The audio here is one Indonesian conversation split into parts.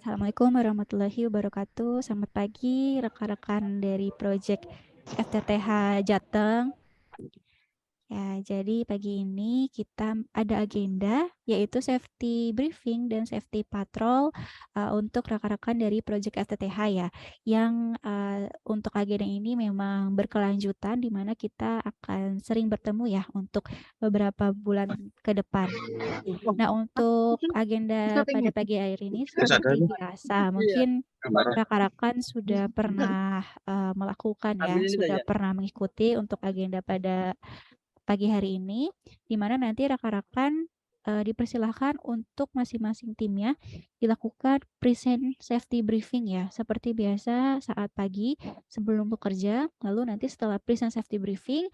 Assalamualaikum warahmatullahi wabarakatuh. Selamat pagi rekan-rekan dari Project FTTH Jateng. Ya, jadi pagi ini kita ada agenda yaitu safety briefing dan safety patrol untuk rekan-rekan dari Project FTTH ya. Yang untuk agenda ini memang berkelanjutan di mana kita akan sering bertemu ya untuk beberapa bulan ke depan. Nah, untuk agenda pada pagi hari ini seperti biasa, mungkin rekan-rekan sudah pernah melakukan ya, sudah pernah mengikuti untuk agenda pada pagi hari ini, di mana nanti rekan-rekan dipersilahkan untuk masing-masing timnya dilakukan present safety briefing ya, seperti biasa saat pagi sebelum bekerja. Lalu nanti setelah present safety briefing,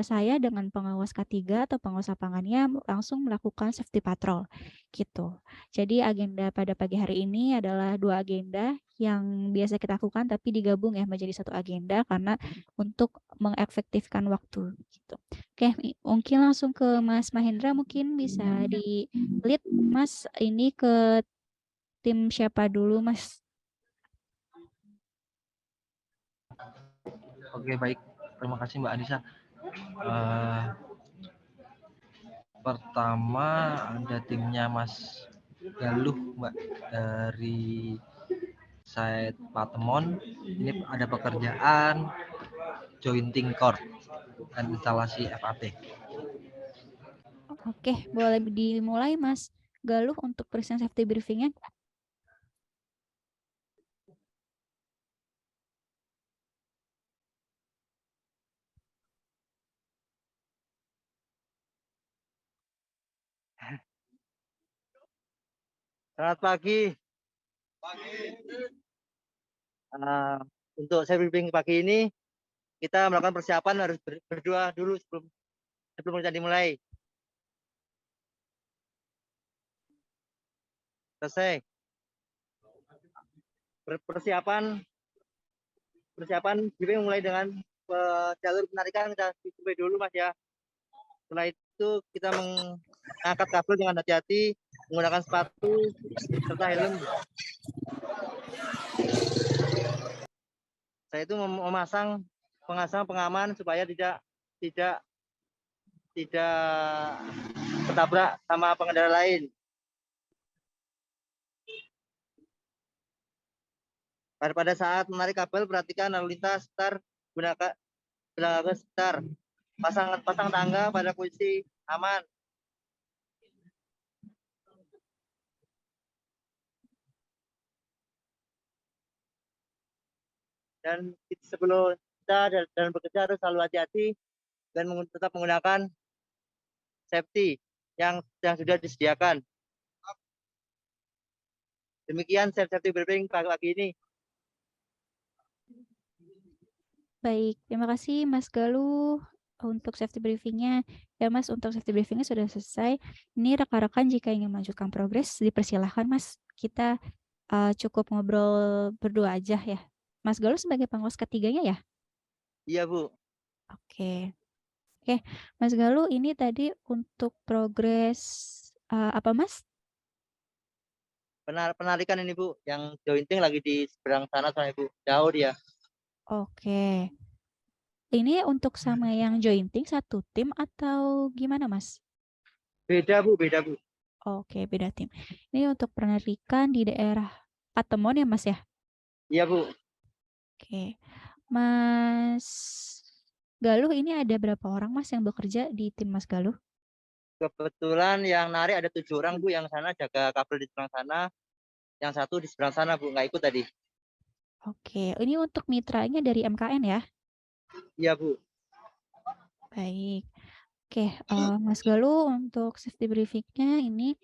saya dengan pengawas K3 atau pengawas lapangannya langsung melakukan safety patrol gitu. Jadi agenda pada pagi hari ini adalah dua agenda yang biasa kita lakukan tapi digabung ya menjadi satu agenda karena untuk mengefektifkan waktu gitu. Oke, mungkin langsung ke Mas Mahendra, mungkin bisa di lead Mas ini ke tim siapa dulu Mas? Oke, baik. Terima kasih Mbak Anissa. Pertama ada timnya Mas Galuh Mbak dari site Patemon. Ini ada pekerjaan jointing core dan instalasi FAT. Oke, boleh dimulai Mas Galuh untuk present safety briefingnya. Selamat pagi. Untuk safety briefing pagi ini kita melakukan persiapan harus berdua dulu sebelum kita dimulai. Selesai. Persiapan briefing mulai dengan jalur penarikan kita survei dulu Mas ya. Setelah itu kita mengangkat kabel dengan hati-hati menggunakan sepatu serta helm. Saya itu memasang pengaman supaya tidak tertabrak sama pengendara lain. Pada saat menarik kabel, perhatikan lalu lintas sekitar, gunakan belakang sekitar. Pasang tangga pada posisi aman. Dan sebelum kita dan bekerja harus selalu hati-hati dan tetap menggunakan safety yang sudah disediakan. Demikian safety briefing pagi ini. Baik, terima kasih Mas Galuh untuk safety briefingnya. Ya Mas, untuk safety briefingnya sudah selesai. Ini rekan-rekan jika ingin melanjutkan progres, dipersilahkan Mas. Kita cukup ngobrol berdua aja ya. Mas Galuh sebagai pengawas ketiganya ya? Iya Bu. Oke. Oke, Mas Galuh ini tadi untuk progres apa Mas? Penarikan ini Bu, yang jointing lagi di seberang sana soalnya Bu, jauh dia. Oke. Ini untuk sama yang jointing satu tim atau gimana Mas? Beda Bu. Oke, beda tim. Ini untuk penarikan di daerah Patemon ya Mas ya? Iya Bu. Oke. Mas Galuh ini ada berapa orang Mas yang bekerja di tim Mas Galuh? Kebetulan yang narik ada 7 orang Bu, yang sana jaga kabel di seberang sana, yang satu di seberang sana Bu, nggak ikut tadi. Oke, ini untuk mitranya dari MKN ya? Iya Bu. Baik. Oke, Mas Galuh untuk safety briefingnya ini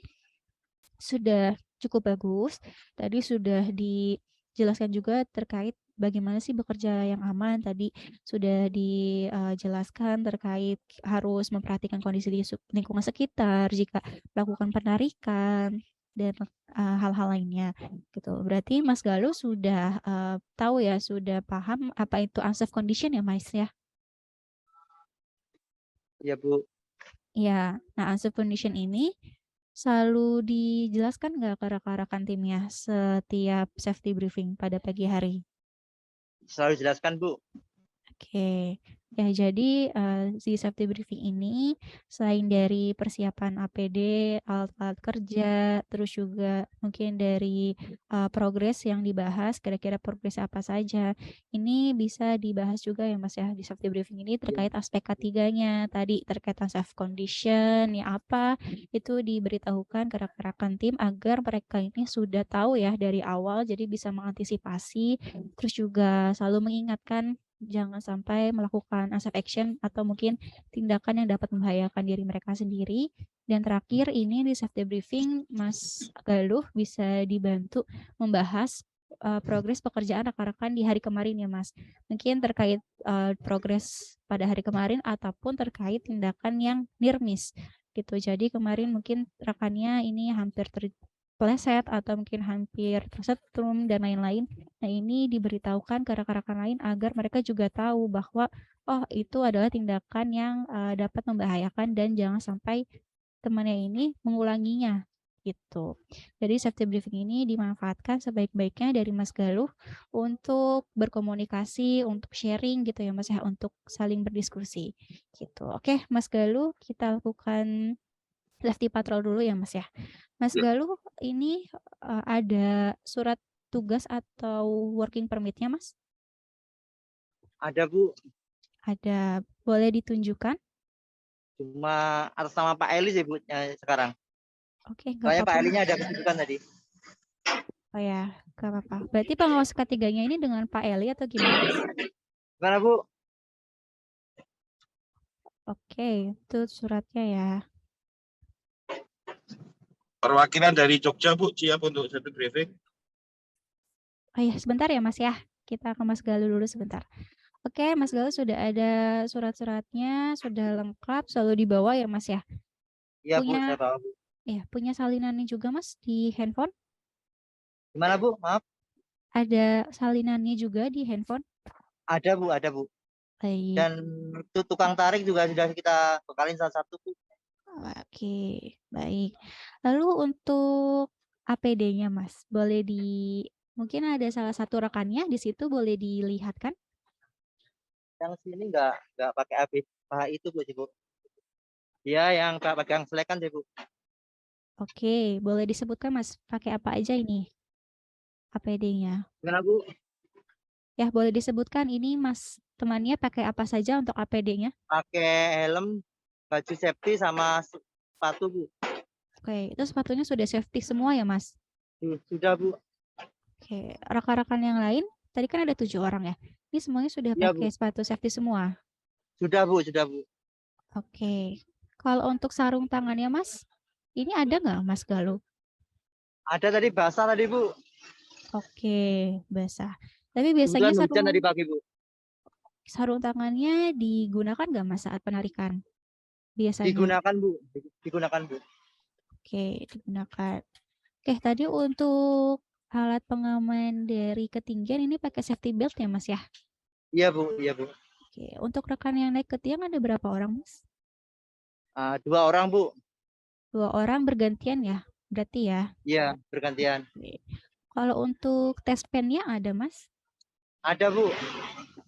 sudah cukup bagus. Tadi sudah dijelaskan juga terkait bagaimana sih bekerja yang aman. Tadi sudah dijelaskan terkait harus memperhatikan kondisi di lingkungan sekitar jika melakukan penarikan dan hal-hal lainnya gitu. Berarti Mas Galuh sudah tahu ya, sudah paham apa itu unsafe condition ya Mas ya? Iya Bu. Ya, nah unsafe condition ini selalu dijelaskan nggak ke rekan-rekan timnya setiap safety briefing pada pagi hari? Selalu jelaskan, Bu. Oke. Ya, jadi di safety briefing ini selain dari persiapan APD, alat-alat kerja, terus juga mungkin dari progres yang dibahas, kira-kira progres apa saja. Ini bisa dibahas juga ya Mas ya di safety briefing ini terkait aspek ketiganya tadi terkait self condition ya apa itu diberitahukan ke rekan-rekan tim agar mereka ini sudah tahu ya dari awal jadi bisa mengantisipasi terus juga selalu mengingatkan jangan sampai melakukan asset action atau mungkin tindakan yang dapat membahayakan diri mereka sendiri. Dan terakhir ini di safety briefing Mas Galuh bisa dibantu membahas progres pekerjaan rekan-rekan di hari kemarin ya Mas. Mungkin terkait progres pada hari kemarin ataupun terkait tindakan yang near miss gitu. Jadi kemarin mungkin rekannya ini hampir terpeleset atau mungkin hampir tersetrum dan lain-lain. Nah, ini diberitahukan ke rekan-rekan lain agar mereka juga tahu bahwa oh itu adalah tindakan yang dapat membahayakan dan jangan sampai temannya ini mengulanginya gitu. Jadi safety briefing ini dimanfaatkan sebaik-baiknya dari Mas Galuh untuk berkomunikasi, untuk sharing gitu ya Mas ya, untuk saling berdiskusi gitu. Oke, Mas Galuh, kita lakukan safety patrol dulu ya Mas ya. Mas Galuh ini ada surat tugas atau working permit-nya Mas? Ada, Bu. Ada, boleh ditunjukkan? Cuma atas nama Pak Eli sih, Bu, sekarang. Oke, nggak Soalnya Pak apa-apa. Elinya ada kesibukan tadi. Oh ya, nggak apa-apa. Berarti pengawas ketiganya ini dengan Pak Eli atau gimana Mas? Gimana, Bu? Oke, itu suratnya ya. Perwakilan dari Jogja, Bu, siap untuk safety briefing. Oh ya, sebentar ya Mas ya. Kita ke Mas Galuh dulu sebentar. Oke, Mas Galuh sudah ada surat-suratnya, sudah lengkap, selalu dibawa ya Mas ya. Iya, Bu, Punya, saya bawa, Bu. ya, punya salinannya juga Mas di handphone? Gimana, Bu? Maaf. Ada salinannya juga di handphone? Ada, Bu, ada, Bu. Baik. Dan itu tukang tarik juga sudah kita bekalin salah satu, Bu. Oke, baik. Lalu untuk APD-nya Mas, boleh mungkin ada salah satu rekannya di situ boleh dilihatkan? Yang sini nggak pakai ABH itu, Bu, sih, Bu. Dia yang nggak pakai yang selekan sih, Bu. Oke, boleh disebutkan Mas, pakai apa aja ini APD-nya? Gimana, Bu? Ya, boleh disebutkan ini Mas temannya pakai apa saja untuk APD-nya? Pakai helm, baju safety sama sepatu, Bu. Oke, itu sepatunya sudah safety semua ya Mas? Sudah, Bu. Oke, rekan-rekan yang lain, tadi kan ada 7 orang ya? Ini semuanya sudah Iya, pakai Bu. sepatu safety semua? Sudah, Bu, sudah, Bu. Oke, kalau untuk sarung tangannya Mas, ini ada nggak Mas Galuh? Ada tadi basah tadi, Bu. Oke, basah. Tapi biasanya Kebetulan hujan tadi pagi, Bu. sarung tangannya digunakan nggak Mas saat penarikan? Biasanya. Digunakan, Bu. Digunakan, Bu. Oke, digunakan. Oke, tadi untuk alat pengaman dari ketinggian ini pakai safety belt ya Mas ya? Iya, Bu. Iya, Bu. Oke, untuk rekan yang naik ke tiang ada berapa orang Mas? 2 orang, Bu. 2 orang bergantian ya? Berarti ya? Iya, bergantian. Oke. Kalau untuk tes pen-nya ada Mas? Ada, Bu.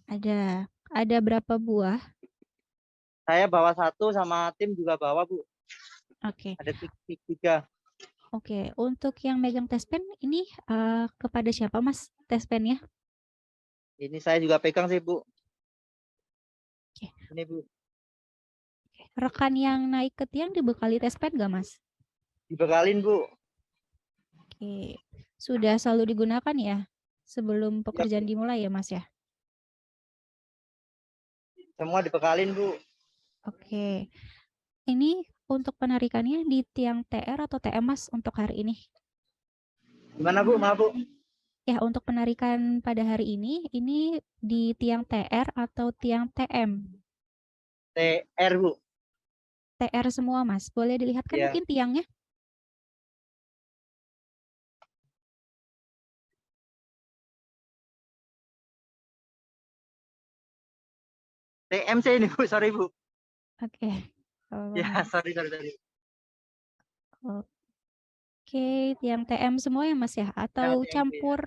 Ada. Ada berapa buah? Saya bawa 1 sama tim juga bawa, Bu. Oke. Ada 3. Oke, untuk yang megang tes pen ini kepada siapa Mas tes pennya? Ini saya juga pegang sih, Bu. Oke. Ini, Bu. Rekan yang naik ke tiang dibekali tes pen nggak Mas? Dibekalin, Bu. Oke, sudah selalu digunakan ya sebelum pekerjaan dimulai ya Mas ya? Semua dibekalin, Bu. Oke, ini untuk penarikannya di tiang TR atau TM Mas untuk hari ini? Gimana, Bu? Maaf, Bu. Ya, untuk penarikan pada hari ini di tiang TR atau tiang TM? TR, Bu. TR semua Mas, boleh dilihatkan Iya. mungkin tiangnya? TMC ini, Bu. Sorry, Bu. Oke. Ya, sorry. Oke, yang TM semua ya Mas ya? Ya, Atau TMB ya. campur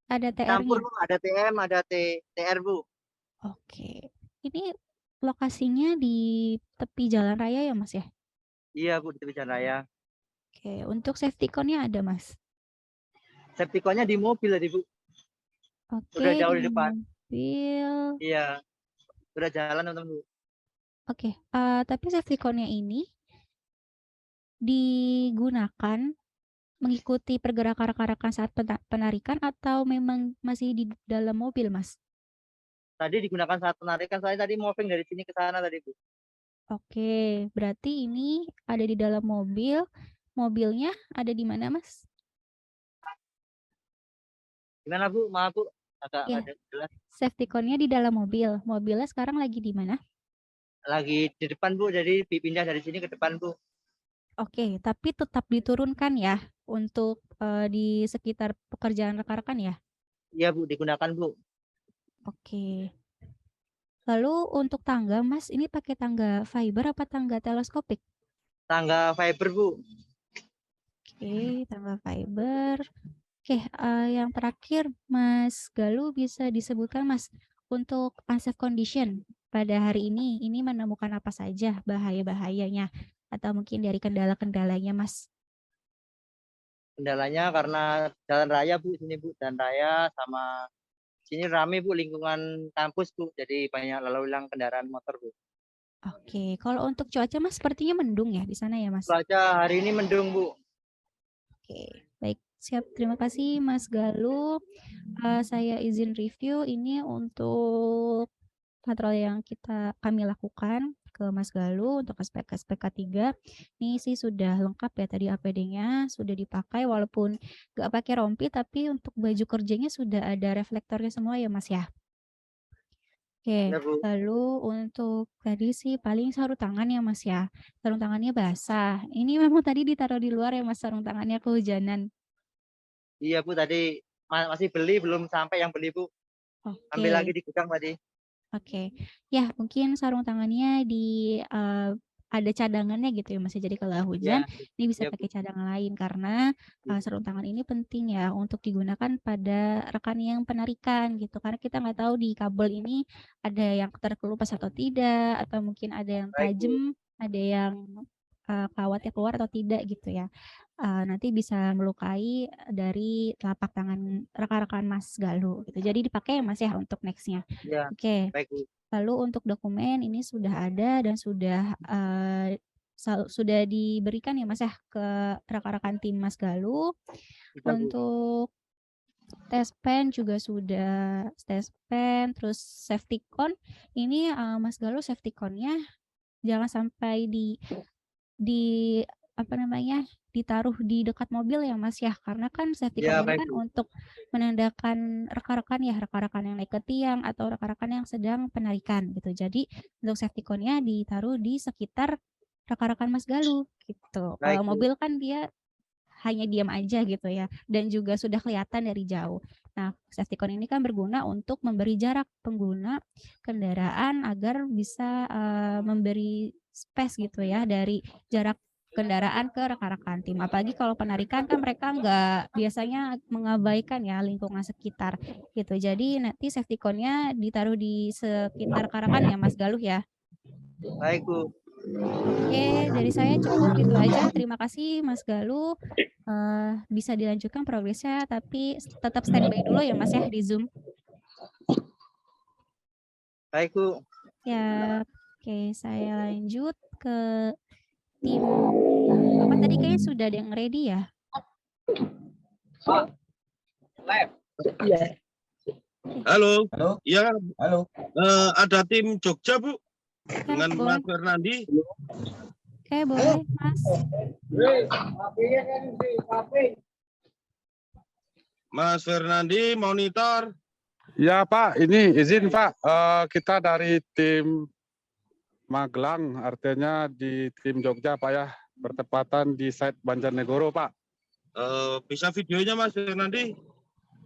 ada Campur TR-nya? Bu, ada TM, ada TR Bu. Oke. Ini lokasinya di tepi jalan raya ya Mas ya? Iya Bu, di tepi jalan raya. Oke, untuk safety cone-nya ada Mas? Septikonnya di mobil tadi Bu. Oke, Udah jauh di di depan. mobil. Iya, udah jalan teman-teman Bu. Oke, tapi safety cone-nya ini digunakan mengikuti pergerakan rekan-rekan saat penarikan atau memang masih di dalam mobil, Mas? Tadi digunakan saat penarikan, saya tadi moving dari sini ke sana tadi Bu. Oke, berarti ini ada di dalam mobil. Mobilnya ada di mana, Mas? Gimana Bu? Maaf Bu, agak Ya, nggak ada jelas. safety cone-nya di dalam mobil. Mobilnya sekarang lagi di mana? Lagi di depan Bu, jadi dipindah dari sini ke depan Bu. Oke, tapi tetap diturunkan ya untuk di sekitar pekerjaan rekan-rekan ya? Iya Bu, digunakan Bu. Oke. Lalu untuk tangga, Mas, ini pakai tangga fiber apa tangga teleskopik? Tangga fiber Bu. Oke, tangga fiber. Oke, yang terakhir, Mas Galuh bisa disebutkan, Mas, untuk unsafe condition pada hari ini menemukan apa saja bahaya-bahayanya atau mungkin dari kendala-kendalanya, Mas? Kendalanya karena jalan raya Bu, sini Bu, jalan raya sama sini rame Bu, lingkungan kampus Bu, jadi banyak lalu lalang kendaraan motor Bu. Oke, kalau untuk cuaca, Mas, sepertinya mendung ya di sana ya, Mas? Cuaca hari ini mendung Bu. Oke, baik. Siap, terima kasih Mas Galuh. Saya izin review ini untuk patroli yang kami lakukan ke Mas Galuh untuk aspek-aspek K3. Ini sih sudah lengkap ya tadi APD-nya, sudah dipakai walaupun nggak pakai rompi, tapi untuk baju kerjanya sudah ada reflektornya semua ya Mas ya. Oke, Benar Bu. lalu untuk tadi sih paling sarung tangan ya Mas ya. Sarung tangannya basah. Ini memang tadi ditaruh di luar ya Mas sarung tangannya kehujanan. Iya Bu, tadi masih beli, belum sampai yang beli Bu. Ambil lagi Oke. di gudang tadi. Oke, ya mungkin sarung tangannya ada cadangannya gitu ya Mas ya. Jadi kalau hujan Iya, ini bisa iya Bu. pakai cadangan lain karena sarung tangan ini penting ya untuk digunakan pada rekan yang penarikan gitu. Karena kita nggak tahu di kabel ini ada yang terkelupas atau tidak atau mungkin ada yang Baik Bu. tajam, ada yang kawatnya keluar atau tidak gitu ya. Nanti bisa melukai dari telapak tangan rekan-rekan Mas Galuh gitu. Jadi dipakai ya Mas ya untuk next-nya. Iya, Oke. baik Bu. Lalu untuk dokumen ini sudah ada dan sudah diberikan ya Mas ya ke rekan-rekan tim Mas Galuh. Sudah Bu. Untuk tes pen juga sudah, tes pen, terus safety cone. Ini Mas Galuh safety cone-nya jangan sampai di apa namanya ditaruh di dekat mobil ya Mas ya, karena kan safety Iya, cone ini baik kan Bu. untuk menandakan rekan-rekan ya, rekan-rekan yang naik ke tiang atau rekan-rekan yang sedang penarikan gitu. Jadi untuk safety cone-nya ditaruh di sekitar rekan-rekan Mas Galuh gitu. Kalau Baik Bu. mobil kan dia hanya diam aja gitu ya, dan juga sudah kelihatan dari jauh. Nah, safety cone ini kan berguna untuk memberi jarak pengguna kendaraan agar bisa memberi space gitu ya dari jarak kendaraan ke rekan-rekan tim. Apalagi kalau penarikan kan mereka nggak biasanya mengabaikan ya lingkungan sekitar gitu. Jadi nanti safety cone-nya ditaruh di sekitar rekan-rekan ya Mas Galuh ya. Baik Bu. Oke, dari saya cukup itu aja. Terima kasih Mas Galuh. Bisa dilanjutkan progresnya, tapi tetap standby dulu ya Mas ya di Zoom. Baik Bu. Ya, oke, saya lanjut ke tim. Apa tadi kayaknya sudah ada yang ready ya? Halo. Halo. Ya, Halo. ada tim Jogja Bu Ya, dengan boleh. Mas Fernandi. Oke, boleh Mas. Mas Fernandi monitor. Ya Pak, ini izin Pak, kita dari tim Magelang, artinya di tim Jogja Pak ya, bertepatan di site Banjarnegoro Pak. Bisa videonya Mas Fernandi?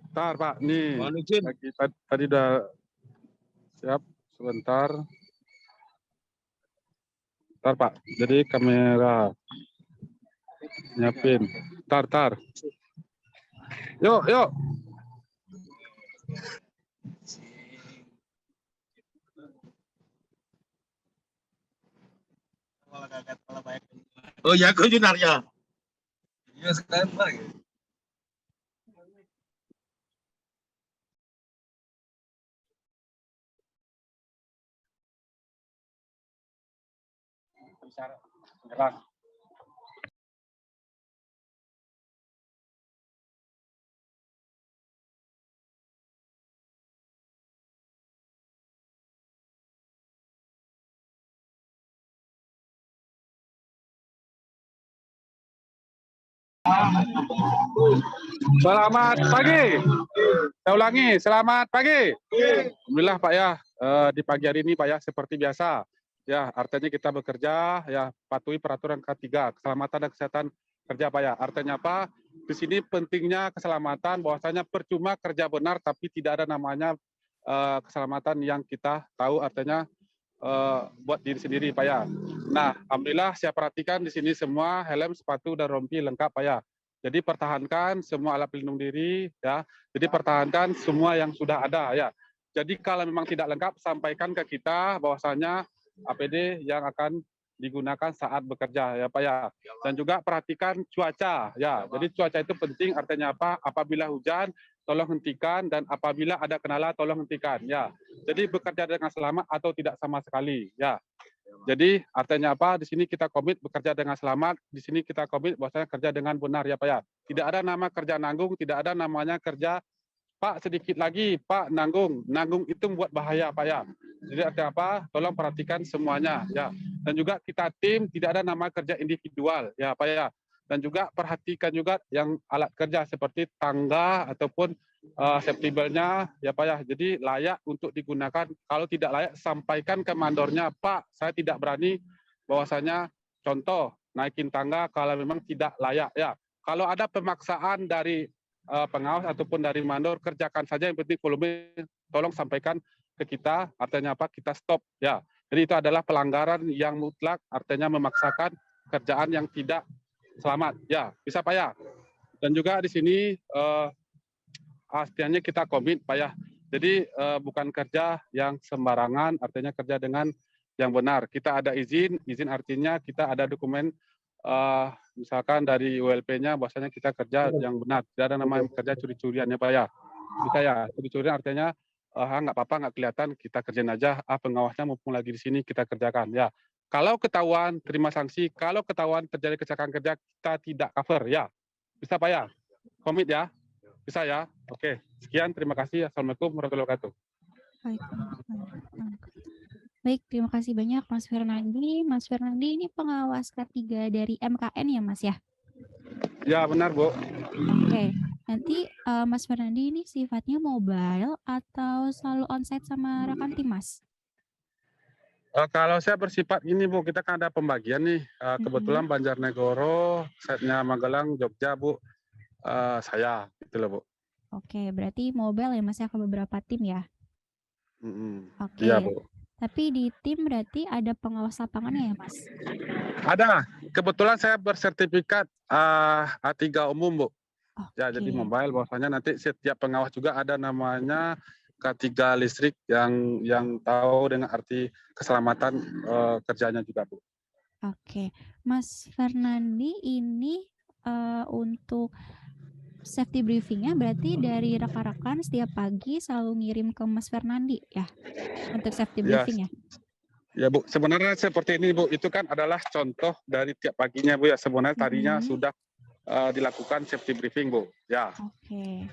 Bentar Pak, nih Mohon izin. tadi udah siap, sebentar. Bentar Pak, jadi kamera. Nyiapin. Tar. Yuk. Oh ya, kau Junarya. Iya sekarang Pak. Selamat pagi. Saya ulangi, selamat pagi. Alhamdulillah Pak ya, di pagi hari ini Pak ya seperti biasa. Ya, artinya kita bekerja ya patuhi peraturan K3, keselamatan dan kesehatan kerja Pak ya. Artinya apa? Di sini pentingnya keselamatan, bahwasanya percuma kerja benar tapi tidak ada namanya keselamatan yang kita tahu, artinya buat diri sendiri Pak ya. Nah, alhamdulillah saya perhatikan di sini semua helm, sepatu dan rompi lengkap Pak ya. Jadi pertahankan semua alat pelindung diri ya. Jadi pertahankan semua yang sudah ada ya. Jadi kalau memang tidak lengkap sampaikan ke kita bahwasanya APD yang akan digunakan saat bekerja ya Pak ya. Dan juga perhatikan cuaca ya. Jadi cuaca itu penting, artinya apa? Apabila hujan tolong hentikan, dan apabila ada kendala tolong hentikan ya. Jadi bekerja dengan selamat atau tidak sama sekali ya. Jadi artinya apa? Di sini kita komit bekerja dengan selamat. Di sini kita komit bahwasanya kerja dengan benar ya Pak ya. Tidak ada nama kerja nanggung, tidak ada namanya kerja Pak sedikit lagi Pak nanggung. Nanggung itu membuat bahaya Pak ya. Jadi artinya apa? Tolong perhatikan semuanya ya. Dan juga kita tim, tidak ada nama kerja individual ya Pak ya. Dan juga perhatikan juga yang alat kerja seperti tangga ataupun safety belt-nya ya Pak ya. Jadi layak untuk digunakan. Kalau tidak layak sampaikan ke mandornya, Pak saya tidak berani, bahwasanya contoh naikin tangga kalau memang tidak layak ya. Kalau ada pemaksaan dari pengawas ataupun dari mandor, kerjakan saja, yang penting volume tolong sampaikan ke kita, artinya apa? Kita stop ya. Jadi itu adalah pelanggaran yang mutlak, artinya memaksakan kerjaan yang tidak selamat ya. Bisa Pak ya. Dan juga di sini artinya kita komit Pak ya. Jadi bukan kerja yang sembarangan, artinya kerja dengan yang benar. Kita ada izin artinya kita ada dokumen misalkan dari ULP-nya bahwasanya kita kerja yang benar. Tidak ada nama kerja curi-curian ya Pak ya. Kita ya, curi-curian artinya nggak apa-apa, nggak kelihatan, kita kerjain aja. Pengawasnya mumpung lagi di sini kita kerjakan ya. Kalau ketahuan terima sanksi, kalau ketahuan terjadi kecelakaan kerja kita tidak cover ya. Bisa Pak ya? Komit ya? Bisa ya? Oke, sekian, terima kasih. Assalamualaikum warahmatullahi wabarakatuh. Baik, terima kasih banyak Mas Fernandi. Mas Fernandi ini pengawas K3 dari MKN ya Mas ya? Ya benar Bu. Oke, nanti Mas Fernandi ini sifatnya mobile atau selalu onsite sama rekan tim Mas? Kalau saya bersifat ini Bu, kita kan ada pembagian nih. Kebetulan Banjarnegoro, setnya Magelang, Jogja Bu. Saya gitu loh Bu. Oke, berarti mobile ya Mas ya ke beberapa tim ya? Oke. Iya Bu. Tapi di tim berarti ada pengawas lapangannya ya Mas? Ada. Kebetulan saya bersertifikat A3 umum Bu. Ya, jadi mobile, bahwasanya nanti setiap pengawas juga ada namanya K3 listrik yang tahu dengan arti keselamatan kerjanya juga Bu. Oke, Mas Fernandi ini untuk safety briefingnya berarti dari rekan-rekan setiap pagi selalu ngirim ke Mas Fernandi ya untuk safety briefing ya? Ya Bu, sebenarnya seperti ini Bu, itu kan adalah contoh dari tiap paginya Bu ya. Sebenarnya tadinya sudah dilakukan safety briefing Bu. Ya. Oke.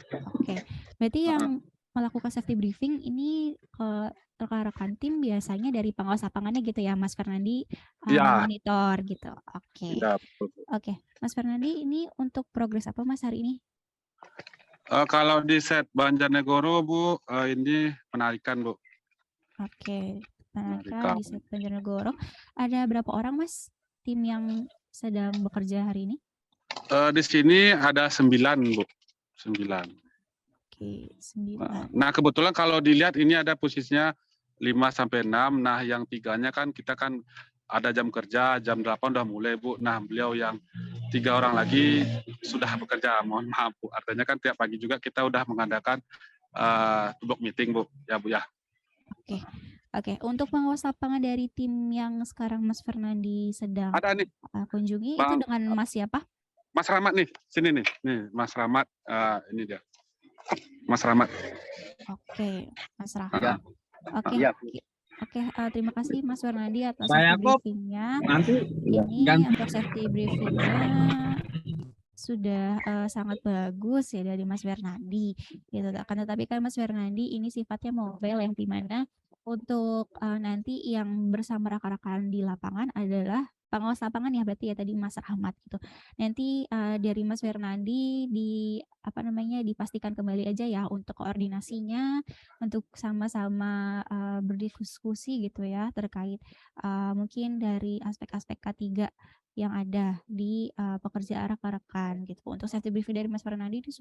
Berarti yang melakukan safety briefing ini ke rekan-rekan tim biasanya dari pengawas lapangannya gitu ya Mas Fernandi monitor gitu. Oke. Ya, Oke, Mas Fernandi ini untuk progres apa Mas hari ini? Kalau di set Banjarnegoro Bu, ini penarikan Bu. Oke, penarikan di set Banjarnegoro. Ada berapa orang Mas tim yang sedang bekerja hari ini? Di sini ada 9 Bu. 9. Oke, 9. Nah kebetulan kalau dilihat ini ada posisinya 5 sampai 6. Nah yang 3-nya kan kita kan ada jam kerja, jam 8 udah mulai Bu. Nah beliau yang 3 orang lagi sudah bekerja, mohon maaf Bu. Artinya kan tiap pagi juga kita udah mengadakan block meeting Bu, ya Bu ya. Oke. Oke, untuk pengawas lapangan dari tim yang sekarang Mas Fernandi sedang Ada nih, kunjungi itu Bang. dengan Mas siapa? Mas Rahmat nih, sini nih, Mas Rahmat, ini dia, Mas Rahmat. Oke, Mas Rahmat. Oke, Iya. oke, terima kasih Mas Fernandi atas Saya safety kok briefingnya. nanti Ini untuk safety briefingnya sudah sangat bagus ya dari Mas Fernandi. Gitu. Akan tetapi kan Mas Fernandi ini sifatnya mobile yang dimana untuk nanti yang bersama rekan-rekan di lapangan adalah pengawas lapangan ya berarti ya tadi Mas Rahmat gitu. Nanti dari Mas Fernandi dipastikan kembali aja ya untuk koordinasinya, untuk sama-sama berdiskusi gitu ya terkait mungkin dari aspek-aspek K3 yang ada di pekerjaan rekan-rekan gitu. Untuk safety briefing dari Mas Fernandi itu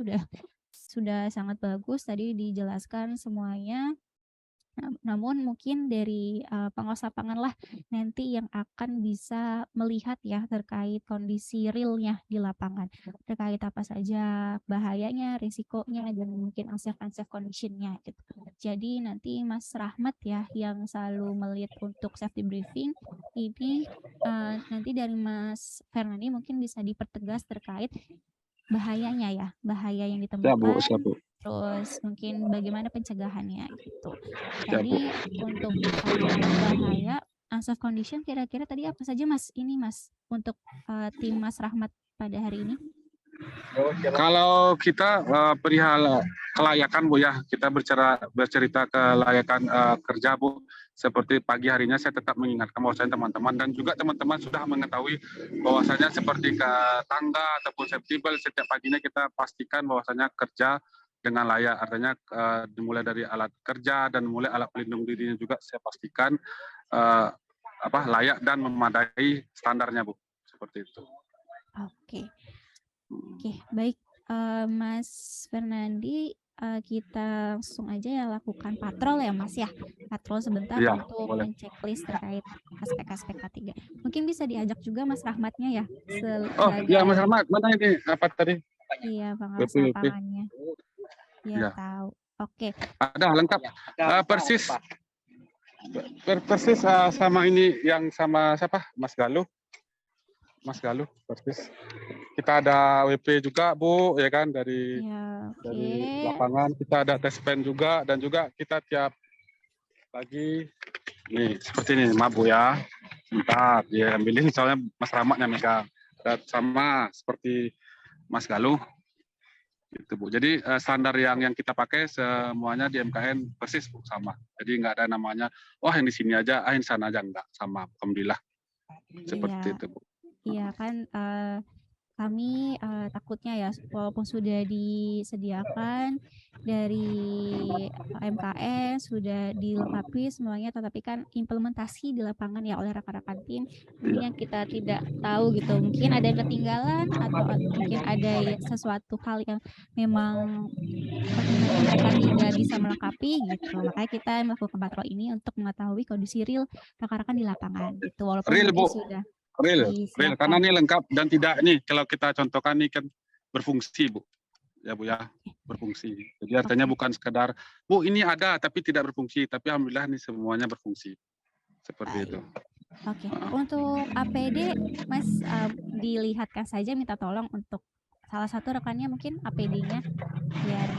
sudah sangat bagus tadi dijelaskan semuanya. Namun mungkin dari pengawas lapangan lah nanti yang akan bisa melihat ya terkait kondisi realnya di lapangan, terkait apa saja bahayanya, risikonya, dan mungkin unsafe condition-nya gitu. Jadi nanti Mas Rahmat ya yang selalu melihat untuk safety briefing ini nanti dari Mas Fernandi mungkin bisa dipertegas terkait bahayanya ya, bahaya yang ditemukan. Siap Bu. Terus mungkin bagaimana pencegahannya gitu. Siap, Bu. Tadi untuk bahaya unsafe condition kira-kira tadi apa saja Mas? Ini Mas untuk tim Mas Rahmat pada hari ini. Kalau kita perihal kelayakan Bu ya, kita bercerita kelayakan kerja Bu. Seperti pagi harinya saya tetap mengingatkan bahwasanya teman-teman dan juga teman-teman sudah mengetahui bahwasanya seperti ke tangga ataupun safety belt setiap paginya kita pastikan bahwasanya kerja dengan layak, artinya dimulai dari alat kerja dan mulai alat pelindung dirinya juga saya pastikan layak dan memadai standarnya Bu, seperti itu. Oke, baik Mas Fernandi, kita langsung aja ya lakukan patrol ya Mas ya, patrol sebentar Ya, untuk boleh. menceklis terkait aspek-aspek K3. Mungkin bisa diajak juga Mas Rahmatnya ya. Ya Mas Rahmat, mana ini apa tadi? Iya, pengawas WP. lapangannya. Ya, Ya. tahu. Oke. Ada lengkap. Persis sama ini yang sama siapa? Mas Galuh persis. Kita ada WP juga Bu, ya kan dari lapangan. Kita ada test pen juga dan juga kita tiap pagi nih seperti ini, maaf Bu ya. Bentar, dia ambilin soalnya Mas Rahmat yang megang. Sama seperti Mas Galuh. Gitu Bu. Jadi standar yang kita pakai semuanya di MKN persis Bu, sama. Jadi nggak ada namanya, wah yang di sini aja, yang di sana aja, enggak, sama. Alhamdulillah. Seperti itu Bu. Iya kan kami takutnya ya walaupun sudah disediakan dari MKN sudah dilengkapi semuanya, tetapi kan implementasi di lapangan ya oleh rekan-rekan tim ini yang kita tidak tahu gitu, mungkin ada yang ketinggalan atau mungkin ada sesuatu hal yang memang mereka tidak bisa melengkapi gitu, makanya kita melakukan patrol ini untuk mengetahui kondisi real rekan-rekan di lapangan gitu, walaupun real Bu, sudah real karena ini lengkap dan tidak nih kalau kita contohkan ini kan berfungsi Bu ya Bu ya, berfungsi. Jadi artinya bukan sekedar Bu ini ada tapi tidak berfungsi, tapi alhamdulillah ini semuanya berfungsi seperti itu. Oke, untuk APD Mas dilihatkan saja, minta tolong untuk salah satu rekannya mungkin APD-nya biar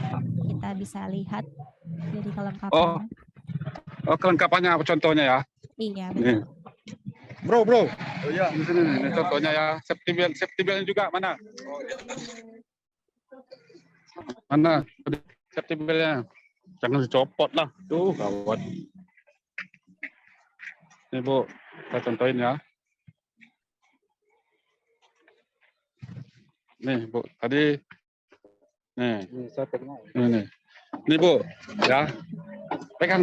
kita bisa lihat dari kelengkapannya. Oh kelengkapannya apa contohnya ya? Iya betul. Bro. Oh ya, ini contohnya ya. Safety belt juga mana? Mana safety belt-nya? Jangan dicopot lah. Tuh, gawat. Ini Bu, kita contohin ya. Nih Bu, tadi nih. Ini Bu, ya. Pegang.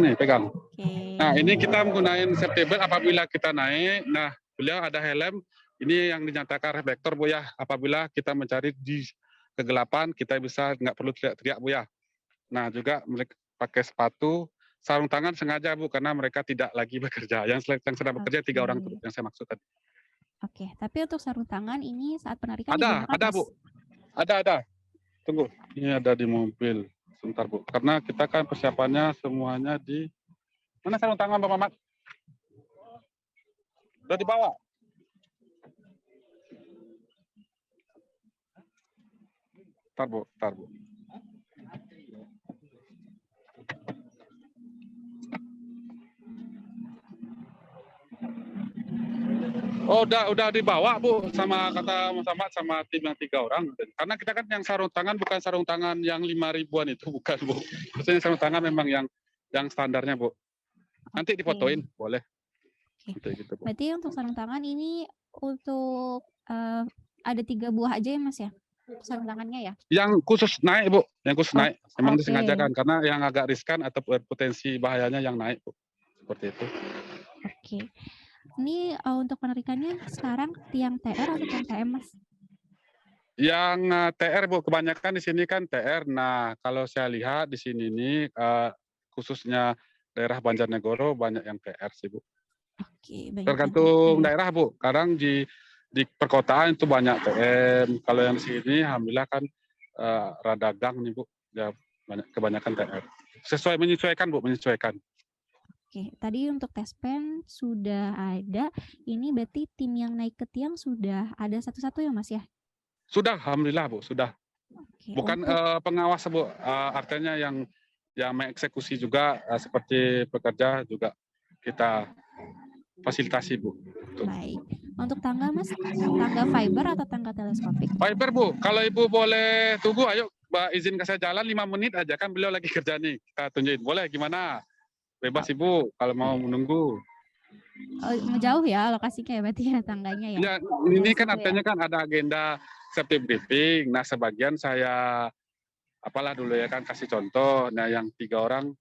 Nah, ini kita menggunakan safety belt apabila kita naik. Nah, beliau ada helm. Ini yang dinyatakan reflektor Bu ya. Apabila kita mencari di kegelapan, kita bisa nggak perlu teriak-teriak Bu ya. Nah, juga pakai sepatu sarung tangan sengaja Bu, karena mereka tidak lagi bekerja. Yang sedang bekerja 3 orang Oke. yang saya maksud tadi. Oke, tapi untuk sarung tangan ini saat penarikan Ada digunakan, Mas? Bu. Ada. Tunggu, ini ada di mobil. Sebentar Bu, karena kita kan persiapannya semuanya di mana sarung tangan Bapak Mamat? Udah dibawa. Bentar Bu. Oh, udah dibawa Bu sama kata Mas Ahmad sama tim yang 3 orang. Karena kita kan yang sarung tangan bukan sarung tangan yang 5 ribuan itu, bukan Bu. Maksudnya sarung tangan memang yang standarnya Bu. Nanti difotoin, boleh. Oke. Gitu, Bu. Berarti untuk sarung tangan ini untuk ada 3 buah aja ya Mas ya? Sarung tangannya ya? Yang khusus naik Bu, naik. Memang oke. disengajakan karena yang agak riskan atau potensi bahayanya yang naik Bu. Seperti itu. Oke. Ini untuk penarikannya sekarang tiang TR atau tiang TM, Mas? Yang TR Bu, kebanyakan di sini kan TR. Nah, kalau saya lihat di sini nih khususnya daerah Banjarnegoro banyak yang TR sih Bu. Oke, banyak Tergantung TR. daerah Bu. Kadang di perkotaan itu banyak TM. Kalau yang di sini alhamdulillah kan rada gang nih Bu. Ya kebanyakan TR. Menyesuaikan Bu, menyesuaikan. Oke, tadi untuk tes pen sudah ada. Ini berarti tim yang naik ke tiang sudah ada satu-satu ya Mas ya? Sudah, alhamdulillah Bu, sudah. Oke, Bukan untuk pengawas Bu, artinya yang mengeksekusi juga seperti pekerja juga kita fasilitasi Bu. baik. Untuk tangga Mas, tangga fiber atau tangga teleskopik? Fiber Bu, kalau Ibu boleh tunggu, ayo Mbak izin ke saya jalan 5 menit aja, kan beliau lagi kerja nih, kita tunjukin. Boleh gimana? Bebas Ibu kalau mau menunggu. Jauh ya lokasinya ya berarti ya tangganya ya? Ya, ini kan situ ya. artinya kan ada agenda safety briefing. Nah, sebagian saya apalah dulu ya kan kasih contoh. Nah, yang 3 orang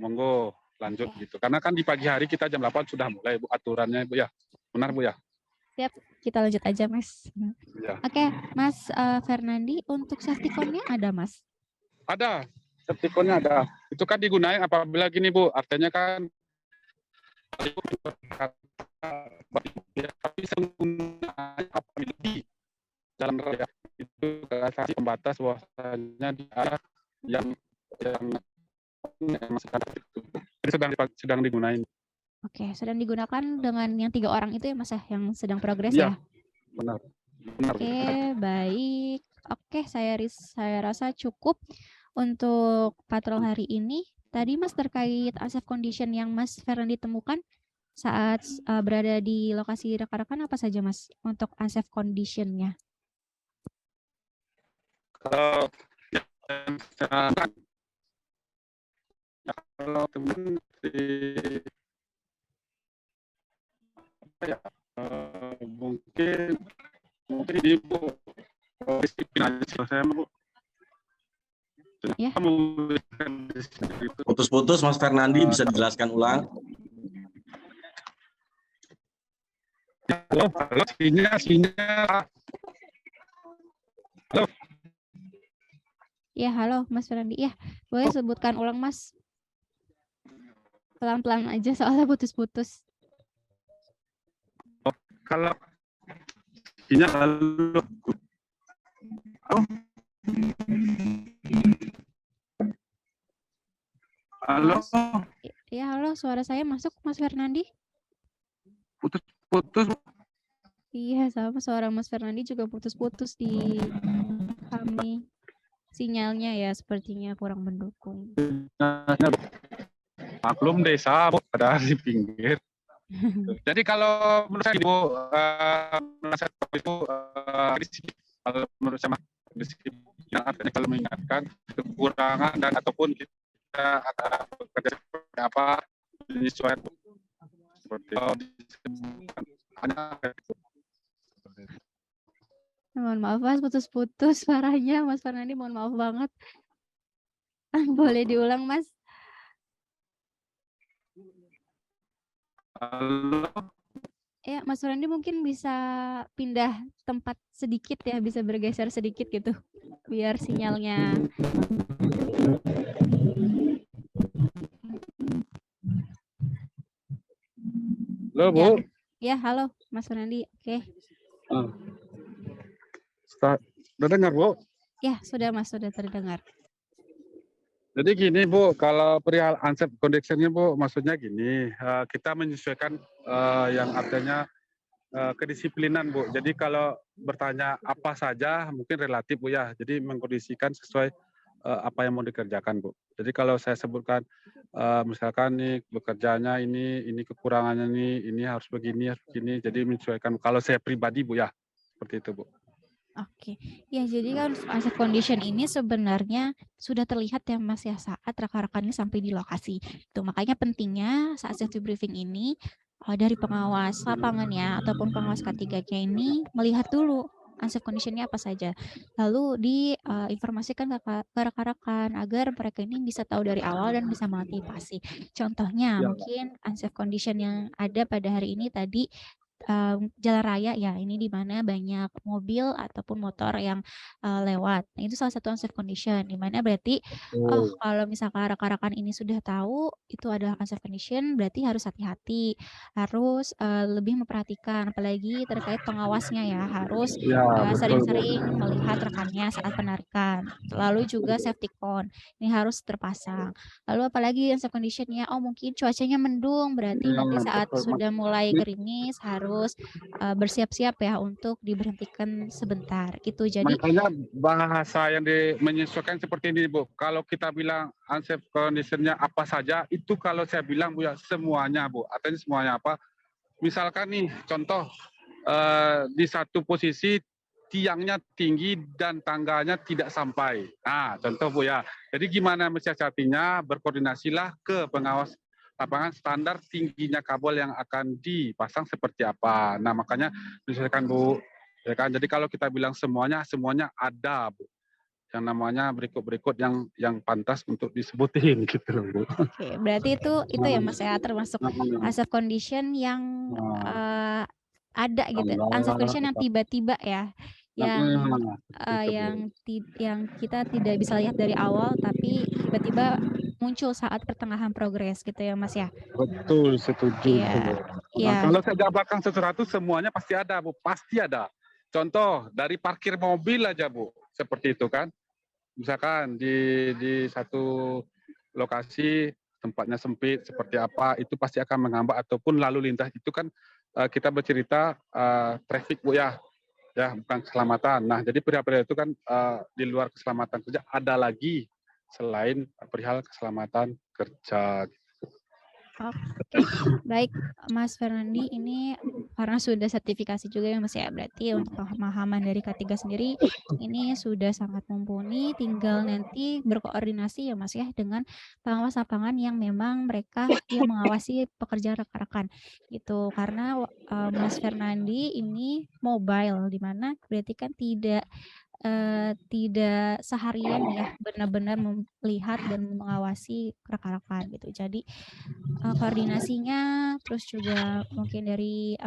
monggo lanjut gitu. Karena kan di pagi hari kita jam 8 sudah mulai Bu aturannya Bu ya. Benar Bu ya? Siap, kita lanjut aja Mas. Ya. Oke, Mas Fernandi, untuk safety cone-nya ada Mas? Ada, safety cone-nya ada. Itu kan digunakan apabila gini Bu, artinya kan tapi apabila di jalan raya itu kasih pembatas bahwasanya di arah yang sedang digunakan. Oke, sedang digunakan dengan yang 3 orang itu ya Mas ya, yang sedang progres Iya, ya? Benar. Oke, baik. Oke, saya rasa cukup untuk patrol hari ini. Tadi Mas terkait unsafe condition yang Mas Fernandi temukan saat berada di lokasi rekan-rekan apa saja Mas untuk unsafe condition-nya? Kalau teman mungkin Ibu saya Bu. Ya. Putus-putus Mas Fernandi, bisa dijelaskan ulang? Halo, sinyal. Halo. Ya, halo Mas Fernandi. Ya, boleh sebutkan ulang Mas. Pelan-pelan aja soalnya putus-putus. Kalau sinyal halo. Halo. Ya, halo, suara saya masuk Mas Fernandi? Putus. Iya, sama suara Mas Fernandi juga putus-putus di kami. Sinyalnya ya sepertinya kurang mendukung. Maklum desa ada di pinggir. Jadi kalau menurut saya kalau menurut saya yang artinya kalau mengingatkan kekurangan dan ataupun kita akan bekerja seperti apa menyesuaikan seperti Mohon maaf Mas, putus-putus suaranya Mas Fernandi, mohon maaf banget. Boleh diulang Mas? Halo. Ya, Mas Fernandi mungkin bisa pindah tempat sedikit ya, bisa bergeser sedikit gitu, biar sinyalnya. Halo, Bu. Ya, halo Mas Fernandi. Oke. Udah dengar, Bu? Ya, sudah Mas, sudah terdengar. Jadi gini, Bu, kalau perihal unsafe condition-nya, Bu, maksudnya gini, kita menyesuaikan yang artinya kedisiplinan, Bu. Jadi kalau bertanya apa saja mungkin relatif, Bu ya. Jadi mengkondisikan sesuai apa yang mau dikerjakan, Bu. Jadi kalau saya sebutkan misalkan nih bekerjanya ini kekurangannya ini harus begini, harus begini. Jadi menyesuaikan. Kalau saya pribadi, Bu ya, seperti itu, Bu. Oke, ya jadi kan unsafe condition ini sebenarnya sudah terlihat ya Mas ya saat rekan-rekan ini sampai di lokasi. Itu makanya pentingnya saat safety briefing ini dari pengawas lapangannya ataupun pengawas K3-nya ini melihat dulu unsafe condition-nya apa saja. Lalu diinformasikan ke rekan-rekan agar mereka ini bisa tahu dari awal dan bisa mengantisipasi. Contohnya mungkin unsafe condition yang ada pada hari ini tadi jalan raya ya, ini di mana banyak mobil ataupun motor yang lewat. Nah, itu salah satu unsafe condition, di mana berarti kalau misalkan rekan-rekan ini sudah tahu itu adalah unsafe condition, berarti harus hati-hati, harus lebih memperhatikan, apalagi terkait pengawasnya ya, harus sering-sering melihat rekannya saat penarikan. Lalu juga safety cone, ini harus terpasang. Lalu apalagi unsafe condition-nya, mungkin cuacanya mendung, berarti nanti saat sudah mulai gerimis harus bersiap-siap ya untuk diberhentikan sebentar gitu. Jadi makanya bahasa yang menyesuaikan seperti ini, Bu. Kalau kita bilang unsafe condition-nya apa saja, itu kalau saya bilang, Bu ya, semuanya, Bu. Artinya semuanya apa? Misalkan nih contoh di satu posisi tiangnya tinggi dan tangganya tidak sampai. Nah, contoh, Bu ya. Jadi gimana mensiasatinya? Berkoordinasilah ke pengawas lapangan standar tingginya kabel yang akan dipasang seperti apa. Nah, makanya menyesuaikan, Bu. Ya kan? Jadi kalau kita bilang semuanya ada, Bu. Yang namanya berikut-berikut yang pantas untuk disebutin gitu loh, Bu. Oke, berarti itu ya Mas ya, termasuk unsafe condition yang ada gitu. Unsafe condition yang tiba-tiba ya. Yang kita tidak bisa lihat dari awal tapi tiba-tiba muncul saat pertengahan progres gitu ya Mas ya. Betul, setuju. Iya. Kalau saya jabarkan sesuatu semuanya pasti ada, Bu, pasti ada. Contoh dari parkir mobil aja, Bu, seperti itu kan. Misalkan di satu lokasi tempatnya sempit seperti apa, itu pasti akan menghambat ataupun lalu lintas itu kan kita bercerita traffic, Bu ya. Ya, bukan keselamatan. Nah, jadi perihal itu kan di luar keselamatan kerja ada lagi selain perihal keselamatan kerja. Oke, baik Mas Fernandi, ini karena sudah sertifikasi juga ya Mas ya, berarti untuk pemahaman dari K3 sendiri ini sudah sangat mumpuni, tinggal nanti berkoordinasi ya Mas ya dengan pengawas lapangan yang memang mereka yang mengawasi pekerjaan rekan-rekan gitu. Karena Mas Fernandi ini mobile, di mana berarti kan tidak seharian ya benar-benar melihat dan mengawasi rekan-rekan gitu. Jadi koordinasinya, terus juga mungkin dari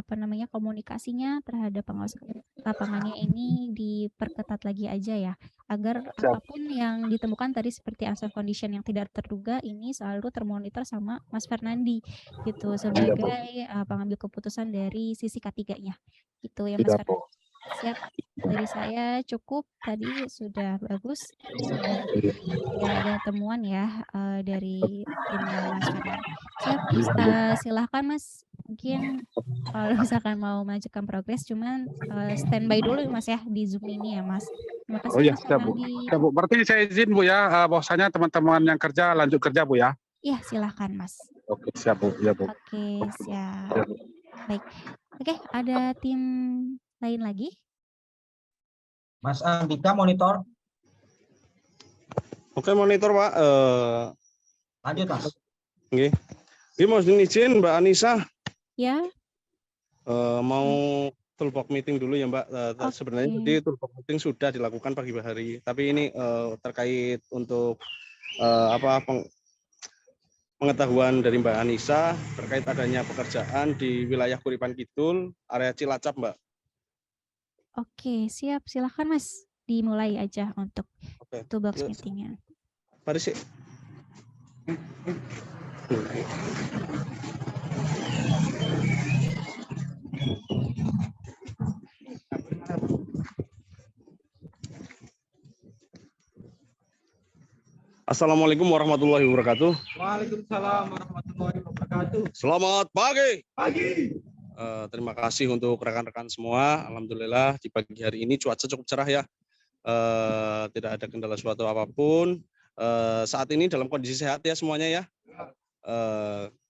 komunikasinya terhadap pengawas lapangannya ini diperketat lagi aja ya, agar apapun yang ditemukan tadi seperti unsafe condition yang tidak terduga ini selalu termonitor sama Mas Fernandi gitu sebagai pengambil keputusan dari sisi K3-nya gitu ya Mas Fernandi. Siap, dari saya cukup, tadi sudah bagus, sudah tidak ada temuan ya dari timnya Mas Fernandi. Siap, silahkan Mas, mungkin kalau misalkan mau melanjutkan progres, cuman standby dulu Mas ya di Zoom ini ya Mas. Terima kasih Mas Fernandi. Ya, Bu. Berarti saya izin, Bu ya, bahwasanya teman-teman yang kerja lanjut kerja, Bu ya. Iya, silahkan Mas. Oke, siap, Bu. Ya, Bu. Oke, siap. Baik. Oke, ada tim lain lagi? Mas Andika monitor. Oke, monitor Pak. Lanjut Mas. Oke. Ini mau izin Mbak Anissa. Ya. Mau toolbox meeting dulu ya Mbak. Sebenarnya tadi toolbox meeting sudah dilakukan pagi hari. Tapi ini terkait untuk pengetahuan dari Mbak Anissa terkait adanya pekerjaan di wilayah Kuripan Kidul, area Cilacap, Mbak. Oke, siap. Silakan Mas, dimulai aja untuk toolbox meeting-nya. Mari sih. Assalamualaikum warahmatullahi wabarakatuh. Waalaikumsalam warahmatullahi wabarakatuh. Selamat pagi. Pagi. Terima kasih untuk rekan-rekan semua. Alhamdulillah di pagi hari ini cuaca cukup cerah ya. Tidak ada kendala suatu apapun. Saat ini dalam kondisi sehat ya semuanya ya.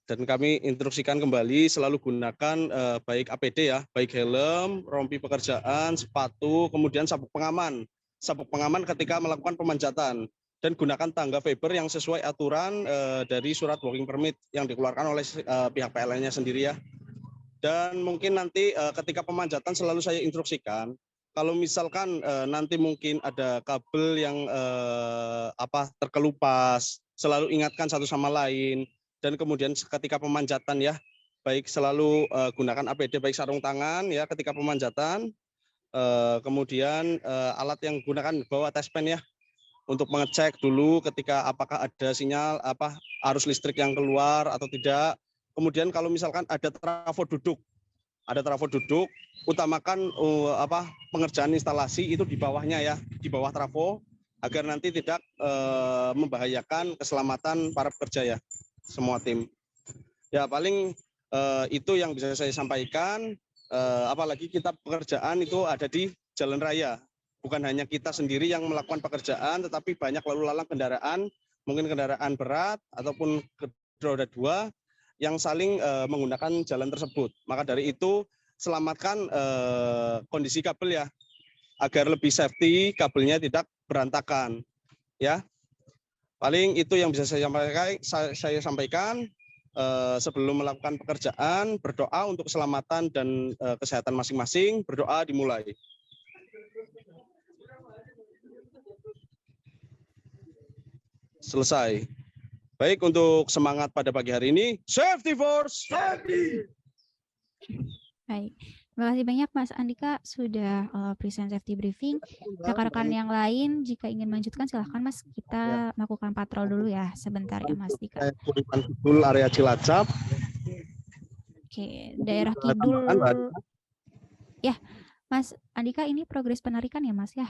Dan kami instruksikan kembali selalu gunakan baik APD ya, baik helm, rompi pekerjaan, sepatu, kemudian sabuk pengaman. Sabuk pengaman ketika melakukan pemanjatan. Dan gunakan tangga fiber yang sesuai aturan dari surat working permit yang dikeluarkan oleh pihak PLN-nya sendiri ya. Dan mungkin nanti ketika pemanjatan selalu saya instruksikan, kalau misalkan nanti mungkin ada kabel yang terkelupas, selalu ingatkan satu sama lain. Dan kemudian ketika pemanjatan ya, baik selalu gunakan APD baik sarung tangan ya ketika pemanjatan. Kemudian alat yang gunakan bawa test pen ya, untuk mengecek dulu ketika apakah ada sinyal arus listrik yang keluar atau tidak. Kemudian kalau misalkan ada trafo duduk, utamakan pengerjaan instalasi itu di bawahnya ya, di bawah trafo agar nanti tidak membahayakan keselamatan para pekerja ya, semua tim. Ya paling itu yang bisa saya sampaikan. Apalagi kita pekerjaan itu ada di jalan raya. Bukan hanya kita sendiri yang melakukan pekerjaan, tetapi banyak lalu lalang kendaraan, mungkin kendaraan berat ataupun roda 2 yang saling menggunakan jalan tersebut. Maka dari itu selamatkan kondisi kabel ya, agar lebih safety, kabelnya tidak berantakan. Ya, paling itu yang bisa saya sampaikan. Sebelum melakukan pekerjaan, berdoa untuk keselamatan dan kesehatan masing-masing. Berdoa dimulai. Selesai. Baik, untuk semangat pada pagi hari ini, safety first. Safety. Baik, terima kasih banyak Mas Andika sudah present safety briefing. Rekan-rekan yang lain jika ingin melanjutkan silahkan Mas, kita melakukan patrol dulu ya sebentar ya Mas Dika. Puripan Kidul area Cilacap. Oke, daerah Kidul. Ya, Mas Andika ini progres penarikan ya Mas ya?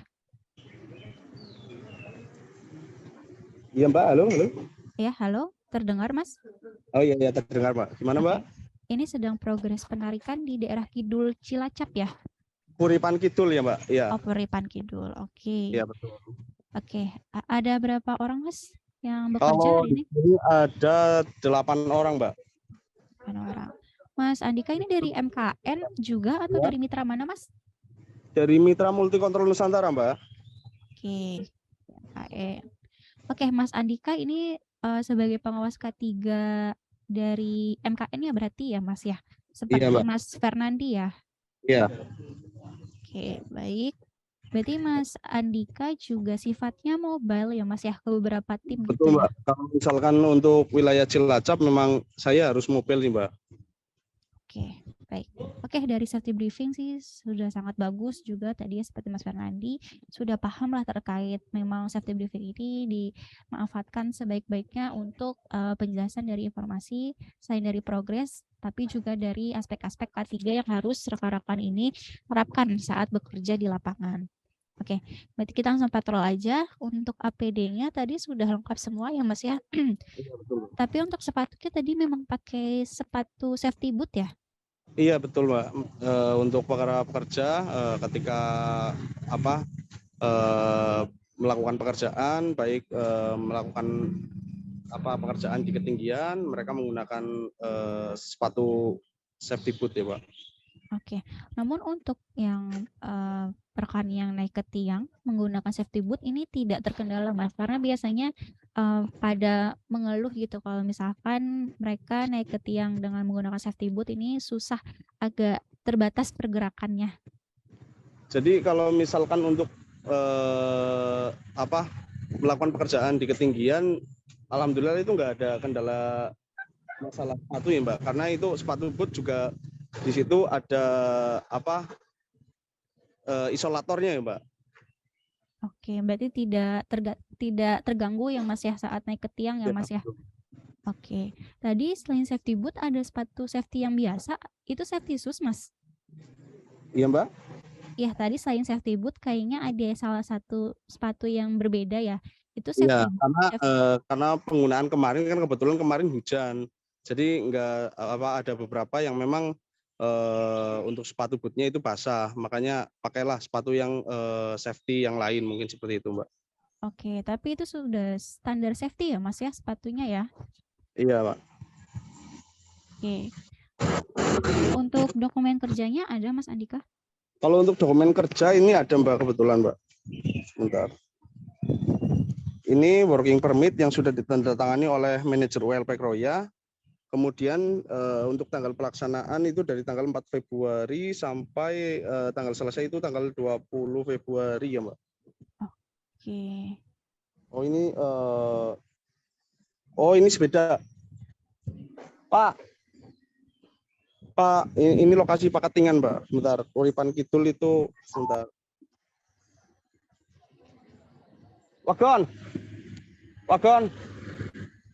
Iya Mbak, halo. Ya, halo, terdengar Mas? Oh iya, terdengar Mbak. Gimana Mbak? Ini sedang progres penarikan di daerah Kidul Cilacap ya? Puripan Kidul ya Mbak? Iya. Oh, Puripan Kidul, oke. Iya betul. Oke, ada berapa orang Mas yang bekerja hari ini? Ada 8 orang Mbak. 8 orang. Mas Andika ini dari MKN juga atau dari mitra mana Mas? Dari Mitra Multi Kontrol Nusantara Mbak. Oke, MKN. Oke, Mas Andika ini sebagai pengawas K3 dari MKN ya berarti ya Mas ya? Seperti Mbak. Mas Fernandi ya? Iya. Oke, baik. Berarti Mas Andika juga sifatnya mobile ya Mas ya ke beberapa tim Betul gitu Mbak. Kalau misalkan untuk wilayah Cilacap memang saya harus mobile nih Mbak. Oke, baik. Oke, dari safety briefing sih sudah sangat bagus juga tadi ya, seperti Mas Fernandi sudah paham lah terkait memang safety briefing ini dimanfaatkan sebaik-baiknya untuk penjelasan dari informasi selain dari progres tapi juga dari aspek-aspek K3 yang harus rekan-rekan ini terapkan saat bekerja di lapangan. Oke, berarti kita langsung patrol aja. Untuk APD-nya tadi sudah lengkap semua ya Mas ya. Tapi untuk sepatunya tadi memang pakai sepatu safety boot ya? Iya betul Mbak. Untuk para pekerja ketika melakukan pekerjaan, baik melakukan pekerjaan di ketinggian, mereka menggunakan sepatu safety boot ya Pak. Oke, namun untuk yang rekan yang naik ke tiang menggunakan safety boot ini tidak terkendala Mas, karena biasanya pada mengeluh gitu kalau misalkan mereka naik ke tiang dengan menggunakan safety boot ini susah, agak terbatas pergerakannya. Jadi kalau misalkan untuk melakukan pekerjaan di ketinggian, alhamdulillah itu nggak ada kendala masalah sepatu ya Mbak, karena itu sepatu boot juga di situ ada isolatornya ya Mbak. Oke, berarti tidak terganggu ya Mas ya saat naik ke tiang ya Mas ya. Oke. Tadi selain safety boot ada sepatu safety yang biasa. Itu safety shoes, Mas? Iya, Mbak. Ya, tadi selain safety boot kayaknya ada salah satu sepatu yang berbeda ya. Itu Iya, safety boot. karena penggunaan kemarin kan kebetulan kemarin hujan. Jadi ada beberapa yang memang untuk sepatu bootnya itu basah. Makanya pakailah sepatu yang safety yang lain mungkin seperti itu, Mbak. Oke, tapi itu sudah standar safety ya, Mas ya, sepatunya ya? Iya, Pak. Oke. Untuk dokumen kerjanya ada, Mas Andika? Kalau untuk dokumen kerja ini ada, Mbak, kebetulan, Mbak. Sebentar. Ini working permit yang sudah ditandatangani oleh manajer ULP Kroya. Kemudian untuk tanggal pelaksanaan itu dari tanggal 4 Februari sampai tanggal selesai itu tanggal 20 Februari ya, Mbak. Oke. Oh ini sepeda. Pak, ini lokasi Pakatingan, Mbak. Sebentar, Uripan Kidul itu sebentar. Wagon.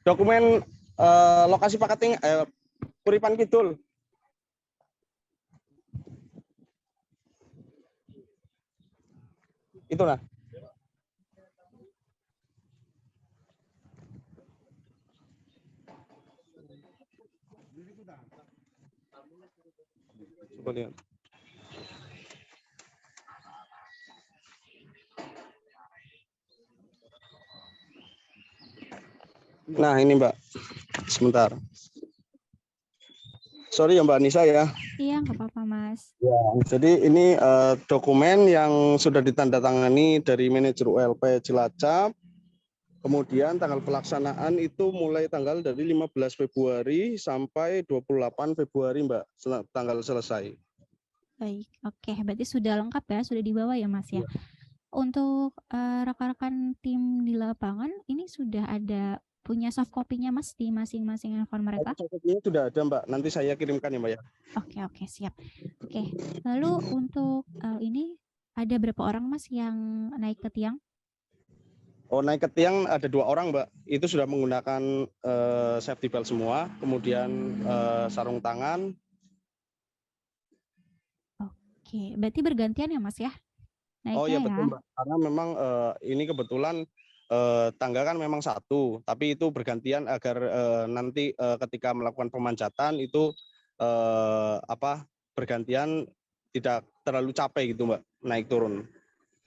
Dokumen lokasi Pakatingan, Uripan Kidul. Itu nah. Coba lihat. Nah ini, Mbak, sebentar. Sorry ya, Mbak Nisa ya. Iya, nggak apa-apa, Mas. Ya, jadi ini dokumen yang sudah ditandatangani dari manajer ULP Cilacap. Kemudian tanggal pelaksanaan itu mulai tanggal dari 15 Februari sampai 28 Februari, Mbak, tanggal selesai. Baik, oke. Berarti sudah lengkap ya, sudah dibawa ya, Mas ya. Untuk rekan-rekan tim di lapangan, ini sudah ada punya soft copy-nya, Mas, di masing-masing handphone mereka? Soft copy-nya sudah ada, Mbak. Nanti saya kirimkan ya, Mbak ya. Oke, siap. Oke, lalu untuk ini ada berapa orang, Mas, yang naik ke tiang? Oh, naik ke tiang ada 2 orang, Mbak. Itu sudah menggunakan safety belt semua, kemudian sarung tangan. Oke, berarti bergantian ya, Mas ya? Naiknya Oh iya ya? betul, Mbak. Karena memang ini kebetulan tangga kan memang satu, tapi itu bergantian agar nanti ketika melakukan pemanjatan itu bergantian tidak terlalu capek gitu, Mbak, naik turun.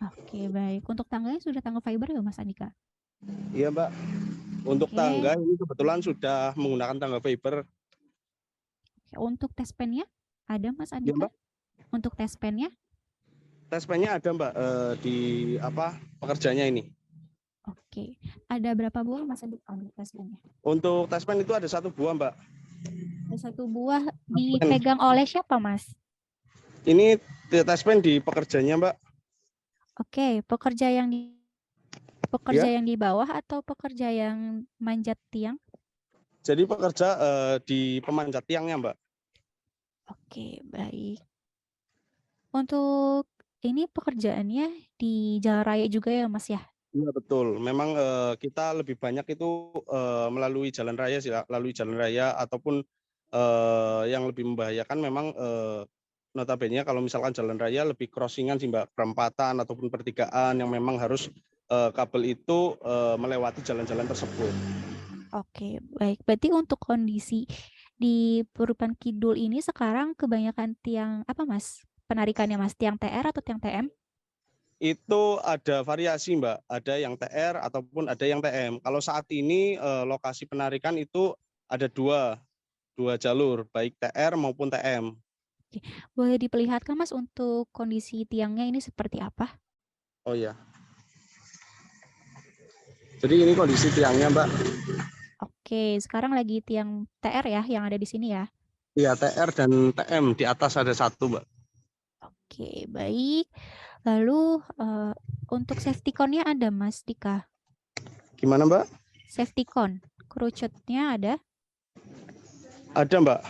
Oke, baik. Untuk tangganya sudah tangga fiber ya, Mas Andika? Iya, Mbak. Untuk Oke. tangga ini kebetulan sudah menggunakan tangga fiber. Oke, untuk tes pen-nya ada, Mas Andika? Iya, Mbak. Untuk tes pen-nya? Tes pen-nya ada, Mbak, di pekerjanya ini. Oke. Ada berapa buah, Mas Andika, untuk tes pen-nya? Untuk tes pen itu ada 1 buah, Mbak. Ada 1 buah dipegang oleh siapa, Mas? Ini tes pen di pekerjanya, Mbak. Oke, pekerja yang di bawah atau pekerja yang manjat tiang? Jadi pekerja di pemanjat tiangnya, Mbak. Oke, baik. Untuk ini pekerjaannya di jalan raya juga ya, Mas ya? Iya betul. Memang kita lebih banyak itu melalui jalan raya sih, melalui jalan raya ataupun yang lebih membahayakan memang notabene kalau misalkan jalan raya lebih crossingan sih, Mbak, perempatan ataupun pertigaan yang memang harus kabel itu melewati jalan-jalan tersebut. Oke, baik. Berarti untuk kondisi di Uripan Kidul ini sekarang kebanyakan tiang apa, Mas? Penarikannya, Mas? Tiang TR atau tiang TM? Itu ada variasi, Mbak. Ada yang TR ataupun ada yang TM. Kalau saat ini lokasi penarikan itu ada dua jalur, baik TR maupun TM. Oke. Boleh diperlihatkan, Mas, untuk kondisi tiangnya ini seperti apa? Oh iya. Jadi ini kondisi tiangnya, Mbak. Oke, sekarang lagi tiang TR ya yang ada di sini ya? Iya, TR dan TM. Di atas ada 1, Mbak. Oke, baik. Lalu untuk safety cone-nya ada, Mas Dika? Gimana, Mbak? Safety cone, kerucutnya ada? Ada, Mbak.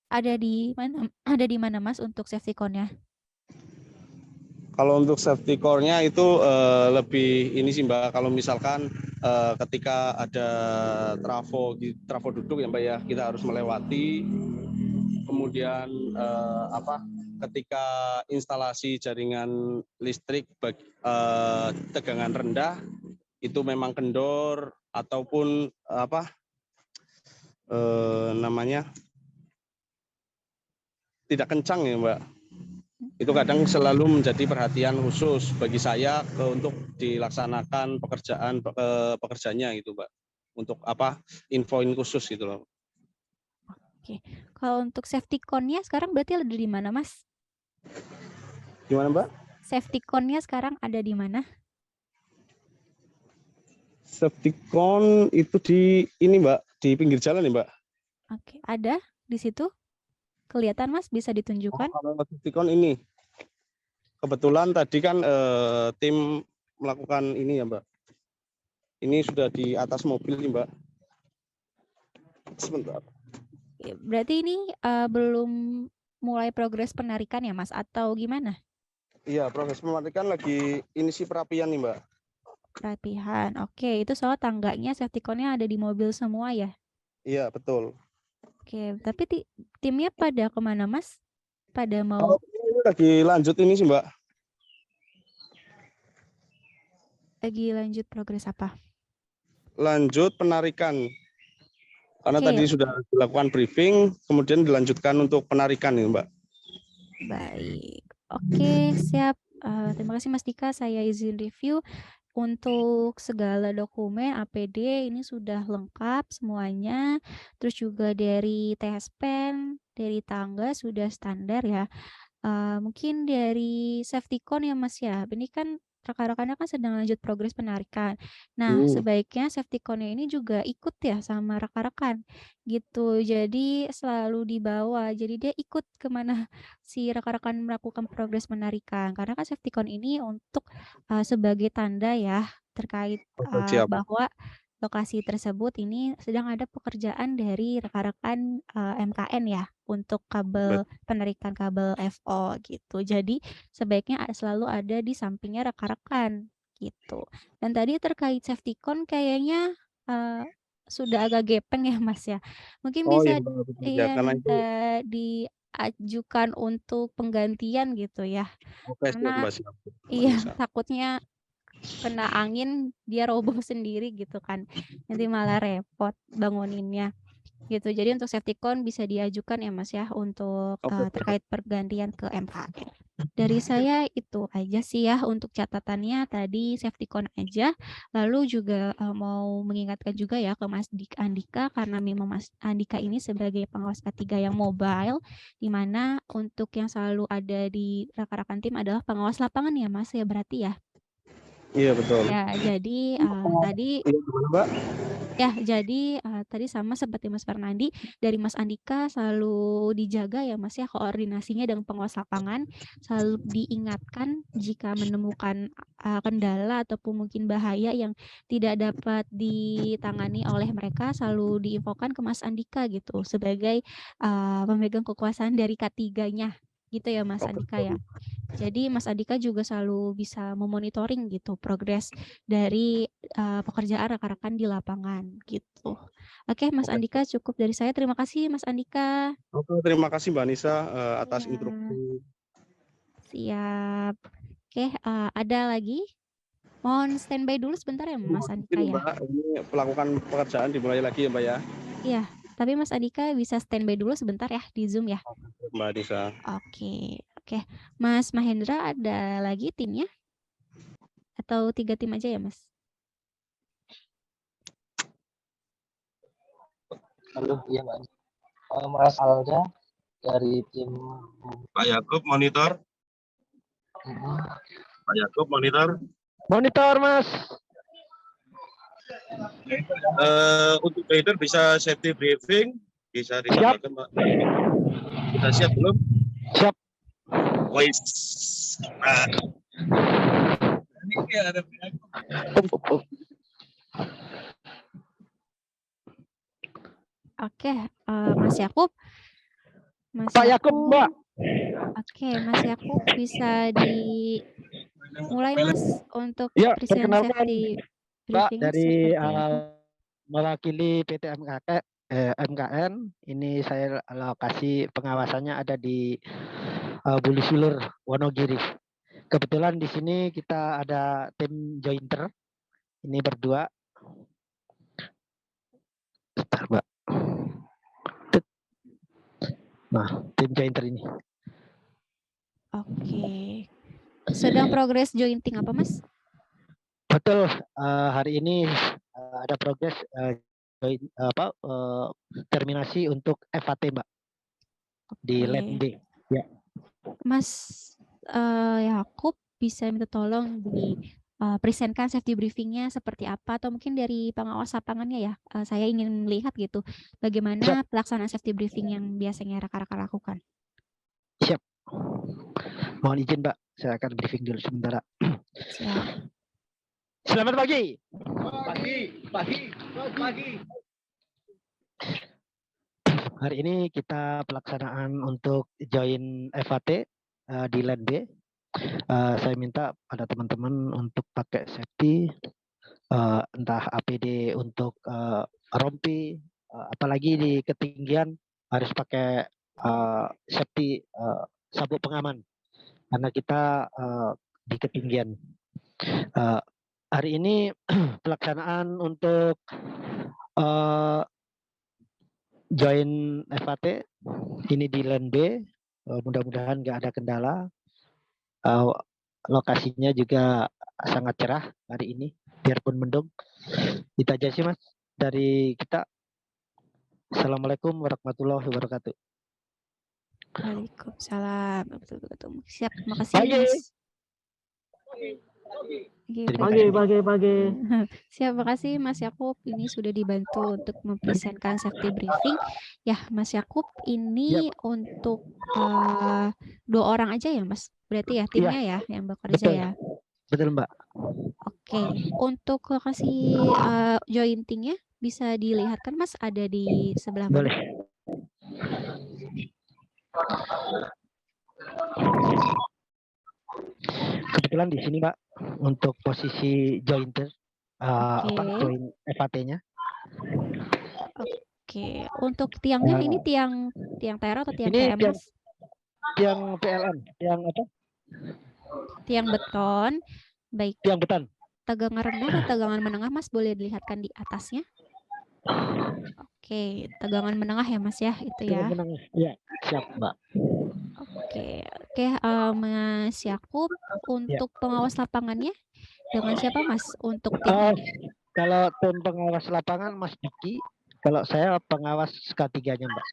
Ada di mana? Ada di mana, Mas, untuk safety cone-nya? Kalau untuk safety core-nya itu lebih ini sih Mbak, kalau misalkan ketika ada trafo duduk ya Mbak ya, kita harus melewati. Kemudian ketika instalasi jaringan listrik tegangan rendah itu memang kendor ataupun tidak kencang ya Mbak. Itu kadang selalu menjadi perhatian khusus bagi saya untuk dilaksanakan pekerjaannya gitu Mbak. Untuk info khusus gitu loh. Oke. Kalau untuk safety cone-nya sekarang berarti ada di mana, Mas? Gimana Mbak? Safety cone-nya sekarang ada di mana? Safety cone itu di ini Mbak, di pinggir jalan ya Mbak. Oke, ada di situ? Kelihatan Mas, bisa ditunjukkan? Kalau safety cone ini, kebetulan tadi kan tim melakukan ini ya Mbak. Ini sudah di atas mobil nih Mbak. Sebentar. Berarti ini belum mulai progres penarikan ya Mas, atau gimana? Iya, progres penarikan lagi ini sih perapian nih Mbak. Perapian, oke. Itu soal tangganya, safety cone-nya ada di mobil semua ya? Iya, betul. Oke, tapi timnya pada kemana Mas? Pada mau? Ini lagi lanjut ini sih Mbak. Lagi lanjut progres apa? Lanjut penarikan. Karena tadi sudah dilakukan briefing, kemudian dilanjutkan untuk penarikan nih Mbak. Baik, oke, siap. Terima kasih Mas Dika, saya izin review. Untuk segala dokumen APD ini sudah lengkap semuanya. Terus juga dari TSPen, dari tangga sudah standar ya. Mungkin dari safety cone ya Mas ya. Ini kan rekan-rekannya kan sedang lanjut progres penarikan. Nah, sebaiknya safety cone ini juga ikut ya sama rekan-rekan gitu. Jadi selalu dibawa. Jadi dia ikut kemana si rekan-rekan melakukan progres penarikan. Karena kan safety cone ini untuk sebagai tanda ya terkait bahwa lokasi tersebut ini sedang ada pekerjaan dari rekan-rekan MKN ya untuk kabel penarikan kabel FO gitu. Jadi sebaiknya selalu ada di sampingnya rekan-rekan gitu. Dan tadi terkait safety cone kayaknya sudah agak gepeng ya Mas ya. Mungkin bisa minta diajukan untuk penggantian gitu ya. Karena iya takutnya kena angin dia roboh sendiri gitu kan, nanti malah repot banguninnya gitu. Jadi untuk safety cone bisa diajukan ya Mas ya untuk terkait pergantian ke MKN. Dari saya itu aja sih ya untuk catatannya, tadi safety cone aja. Lalu juga mau mengingatkan juga ya ke Mas Andika, karena memang Mas Andika ini sebagai pengawas K3 yang mobile, di mana untuk yang selalu ada di rekan-rekan tim adalah pengawas lapangan ya Mas ya, berarti ya. Iya betul. Ya, jadi tadi Mbak? ya, jadi tadi sama seperti Mas Fernandi, dari Mas Andika selalu dijaga ya Mas ya koordinasinya dengan pengawas lapangan, selalu diingatkan jika menemukan kendala ataupun mungkin bahaya yang tidak dapat ditangani oleh mereka, selalu diinfokan ke Mas Andika gitu sebagai pemegang kekuasaan dari K3-nya gitu ya Mas Andika ya. Jadi Mas Andika juga selalu bisa memonitoring gitu progres dari pekerjaan rekan-rekan di lapangan gitu. Oke Mas Andika, cukup dari saya. Terima kasih Mas Andika. Oke, terima kasih Mbak Nisa atas instruksi. Siap. Oke, ada lagi? Mohon standby dulu sebentar ya Mas Andika ya. Mbak, ini pelakukan pekerjaan dimulai lagi ya Mbak ya. Iya, tapi Mas Andika bisa standby dulu sebentar ya di Zoom ya. Mbak Nisa. Oke. Mas Mahendra ada lagi timnya? Atau 3 tim aja ya Mas? Halo, iya Mbak. Mas Alda dari tim Pak Yakub monitor. Pak Yakub monitor. Monitor Mas. Untuk trader bisa safety briefing, bisa disampaikan Pak. Sudah siap belum? Siap. Wais. Ini ada Oke, Mas Yakub. Pak Yakub, Mbak. Oke, Mas Yakub bisa mulai Mas untuk Ya, present perkenalkan safety Pak briefing dari seperti apa? mewakili PT MKN. Ini saya lokasi pengawasannya ada di Bulu Sulur, Wonogiri. Kebetulan di sini kita ada tim jointer. Ini berdua. Bentar, Mbak. Nah, tim jointer ini. Oke. Sedang progres jointing apa Mas? Betul, hari ini ada progres terminasi untuk FAT, Mbak, di lab Oke. B. Ya. Mas Yakub bisa minta tolong di presentkan safety briefingnya seperti apa atau mungkin dari pengawas lapangannya ya. Saya ingin melihat gitu bagaimana pelaksanaan safety briefing yang biasanya rekan-rekan lakukan. Siap. Mohon izin, Mbak, saya akan briefing dulu sementara. Siap. Selamat pagi. Pagi. Hari ini kita pelaksanaan untuk join FAT di LAN B. Saya minta pada teman-teman untuk pakai safety, entah APD untuk rompi, apalagi di ketinggian harus pakai safety sabuk pengaman karena kita di ketinggian. Hari ini pelaksanaan untuk join FAT ini di LAN B, mudah-mudahan nggak ada kendala. Lokasinya juga sangat cerah hari ini, biarpun mendung. Itu aja sih Mas dari kita. Assalamualaikum warahmatullahi wabarakatuh. Waalaikumsalam. Siap, makasih Mas. Pagi. Siap, makasih Mas Yakub. Ini sudah dibantu untuk mempresentkan safety briefing. Ya, Mas Yakub, ini untuk 2 orang aja ya, Mas? Berarti ya timnya ya yang bekerja ya. Betul, Mbak. Oke, untuk lokasi jointingnya bisa dilihatkan Mas ada di sebelah mana? Boleh. Kebetulan di sini, Mbak, untuk posisi jointer, join FAT-nya. Oke, untuk tiangnya ini tiang TR atau tiang PM, Mas? Tiang PLN, tiang apa? Tiang beton. Baik. Tiang beton. Tegangan rendah atau tegangan menengah, Mas? Boleh dilihatkan di atasnya. Oke, tegangan menengah ya, Mas ya, itu ya. Menengah. Ya, siap, Mbak. Oke, Mas Yakub, untuk pengawas lapangannya dengan siapa Mas untuk tim? Kalau tim pengawas lapangan Mas Diki, kalau saya pengawas K3-nya, Mbak.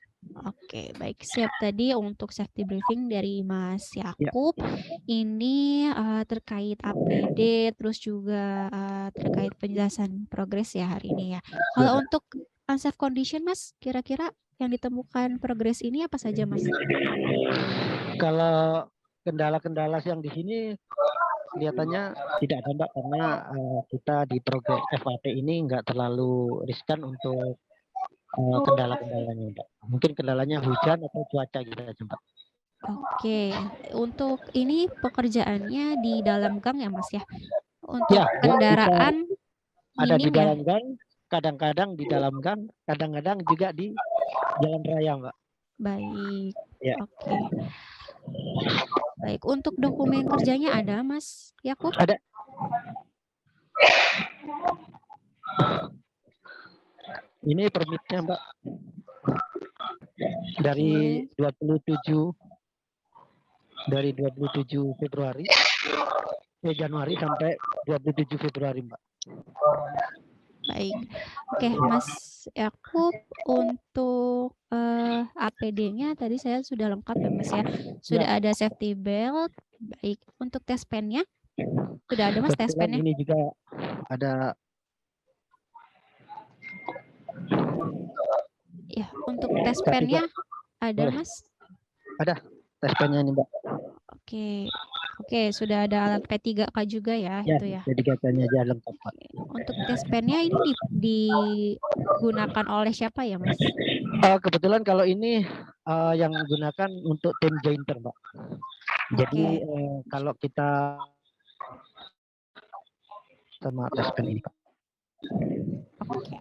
Oke, baik, siap. Tadi untuk safety briefing dari Mas Yakub, ini terkait APD, terus juga terkait penjelasan progres ya hari ini ya. Kalau untuk unsafe condition Mas, kira-kira yang ditemukan progres ini apa saja Mas? Kalau kendala-kendala yang di sini kelihatannya tidak ada Mbak, karena kita di program FAT ini nggak terlalu riskan untuk kendala-kendalanya Mbak. Mungkin kendalanya hujan atau cuaca gitu aja Mbak. Oke, untuk ini pekerjaannya di dalam gang ya Mas ya? Untuk kendaraan ada di minim dalam gang, kadang-kadang di dalam gang, kadang-kadang juga di jalan raya Mbak. Baik, ya. Oke. Baik, untuk dokumen kerjanya ada Mas Yakub? Ada. Ini permitnya Mbak. Dari 27 Februari Januari sampai 27 Februari Mbak. Baik. Oke, Mas Yakub, untuk APD-nya tadi saya sudah lengkap ya Mas ya. Sudah ada safety belt. Baik, untuk tes pen-nya sudah ada Mas tes pen-nya? Ini juga ada. Ya, untuk tes pen-nya ada Mas? Ada tes pen-nya nih Mbak. Oke, sudah ada alat P3K juga ya, itu ya. P3K-nya aja lengkap Pak. Untuk tes pen-nya ini digunakan oleh siapa ya Mas? Kebetulan kalau ini yang menggunakan untuk tim jointer Mbak. Jadi kalau kita sama tes pen ini, Pak. Oke.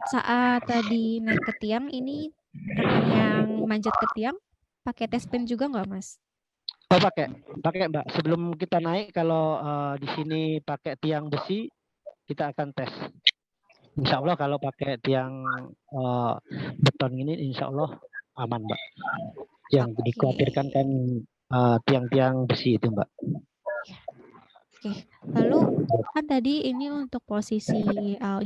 Saat tadi naik ke tiang ini rekan yang manjat ke tiang pakai tes pen juga nggak, Mas? Oh, pakai Mbak. Sebelum kita naik, kalau di sini pakai tiang besi, kita akan tes. Insya Allah kalau pakai tiang beton ini, insya Allah aman, Mbak. Yang dikhawatirkan kan tiang-tiang besi itu, Mbak. Oke, lalu kan tadi ini untuk posisi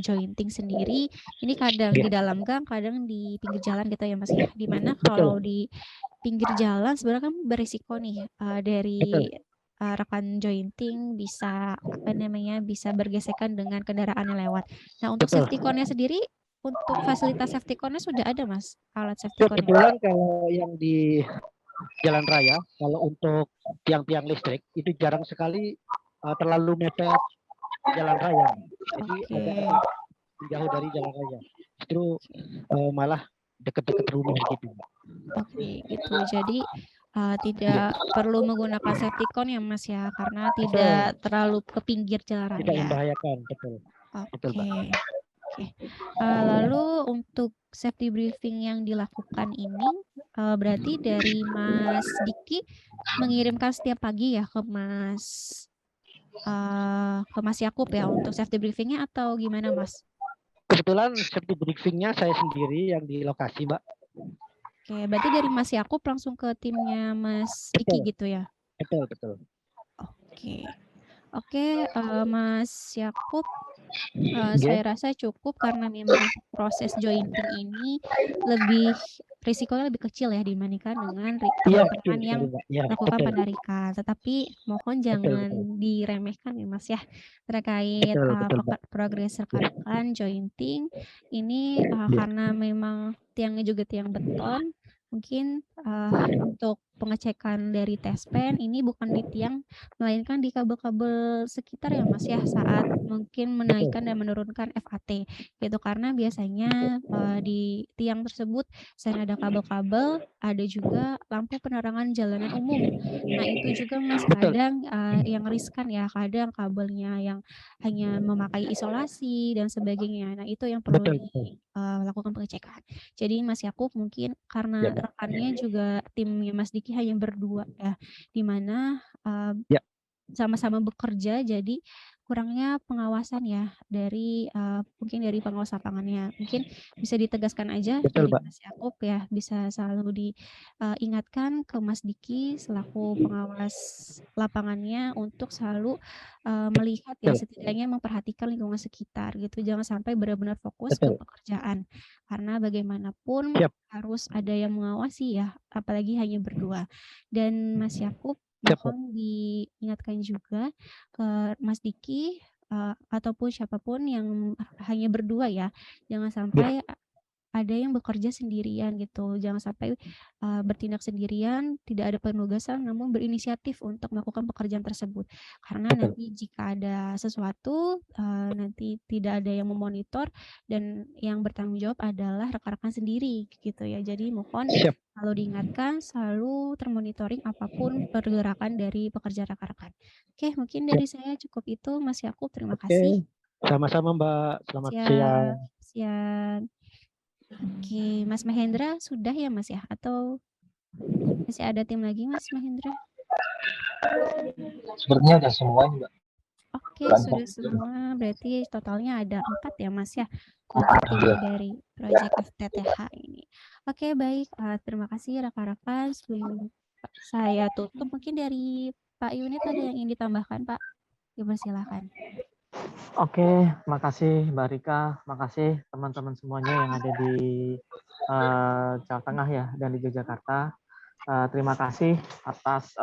jointing sendiri, ini kadang di dalam gang, kadang di pinggir jalan gitu ya, Mas ya. Dimana kalau di pinggir jalan sebenarnya kan berisiko nih dari rekan jointing bisa bisa bergesekan dengan kendaraan yang lewat. Nah, untuk safety cone-nya sendiri, untuk fasilitas safety cone-nya sudah ada, Mas, alat safety cone-nya? Kebetulan kalau yang di jalan raya, kalau untuk tiang-tiang listrik itu jarang sekali terlalu mepet jalan raya. Jadi agak jauh dari jalan raya. Justru malah dekat-dekat rumah gitu. Oke, gitu. Jadi tidak perlu menggunakan safety cone ya, Mas ya, karena tidak terlalu ke pinggir jalan raya. Tidak membahayakan, betul. Oke. Lalu untuk safety briefing yang dilakukan ini berarti dari Mas Diki mengirimkan setiap pagi ya ke Mas Yakub ya untuk safety briefingnya atau gimana, Mas? Kebetulan safety briefingnya saya sendiri yang di lokasi, Mbak. Oke, berarti dari Mas Yakub langsung ke timnya Mas Diki gitu ya? Betul. Oke, Mas Yakub, saya rasa cukup karena memang proses jointing ini risikonya lebih kecil ya dibandingkan dengan teman-teman yang melakukan penarikan. Tetapi mohon jangan diremehkan ya, Mas ya, terkait progres rekan-rekan jointing ini karena memang tiangnya juga tiang beton. Mungkin untuk pengecekan dari tes pen ini bukan di tiang, melainkan di kabel-kabel sekitar ya, Mas ya, saat mungkin menaikkan dan menurunkan FAT gitu. Karena biasanya di tiang tersebut selain ada kabel-kabel, ada juga lampu penerangan jalanan umum. Nah, itu juga, Mas, kadang yang riskan ya, kadang kabelnya yang hanya memakai isolasi dan sebagainya. Nah, itu yang perlu dilakukan pengecekan. Jadi Mas Yakub mungkin karena rekannya juga timnya Mas Diki hanya berdua ya, di mana sama-sama bekerja, jadi kurangnya pengawasan ya dari mungkin dari pengawas lapangannya. Mungkin bisa ditegaskan aja dari Mas Yakub ya, bisa selalu diingatkan ke Mas Diki selaku pengawas lapangannya untuk selalu melihat ya, setidaknya memperhatikan lingkungan sekitar gitu. Jangan sampai benar-benar fokus ke pekerjaan. Karena bagaimanapun harus ada yang mengawasi ya, apalagi hanya berdua. Dan Mas Yakub mohon diingatkan juga ke Mas Diki ataupun siapapun yang hanya berdua ya, jangan sampai ada yang bekerja sendirian gitu, jangan sampai bertindak sendirian, tidak ada penugasan namun berinisiatif untuk melakukan pekerjaan tersebut. Karena nanti jika ada sesuatu nanti tidak ada yang memonitor dan yang bertanggung jawab adalah rekan-rekan sendiri gitu ya. Jadi mohon selalu diingatkan, selalu termonitoring apapun pergerakan dari pekerjaan rekan-rekan. Oke, mungkin dari saya cukup itu, Mas Yakub. Terima kasih. Sama-sama, Mbak. Selamat siang. Oke, Mas Mahendra sudah ya, Mas ya? Atau masih ada tim lagi, Mas Mahendra? Sepertinya udah semua nih, Mbak. Oke, sudah semua. Berarti totalnya ada 4 ya, Mas ya, untuk tim dari proyek FTTH ini. Oke, baik. Terima kasih rekan-rekan. Sebelum saya tutup, mungkin dari Pak Yunit ada yang ingin ditambahkan, Pak? Dipersilakan. Oke, makasih Mbak Rika, makasih teman-teman semuanya yang ada di Jawa Tengah ya dan di Yogyakarta. Terima kasih atas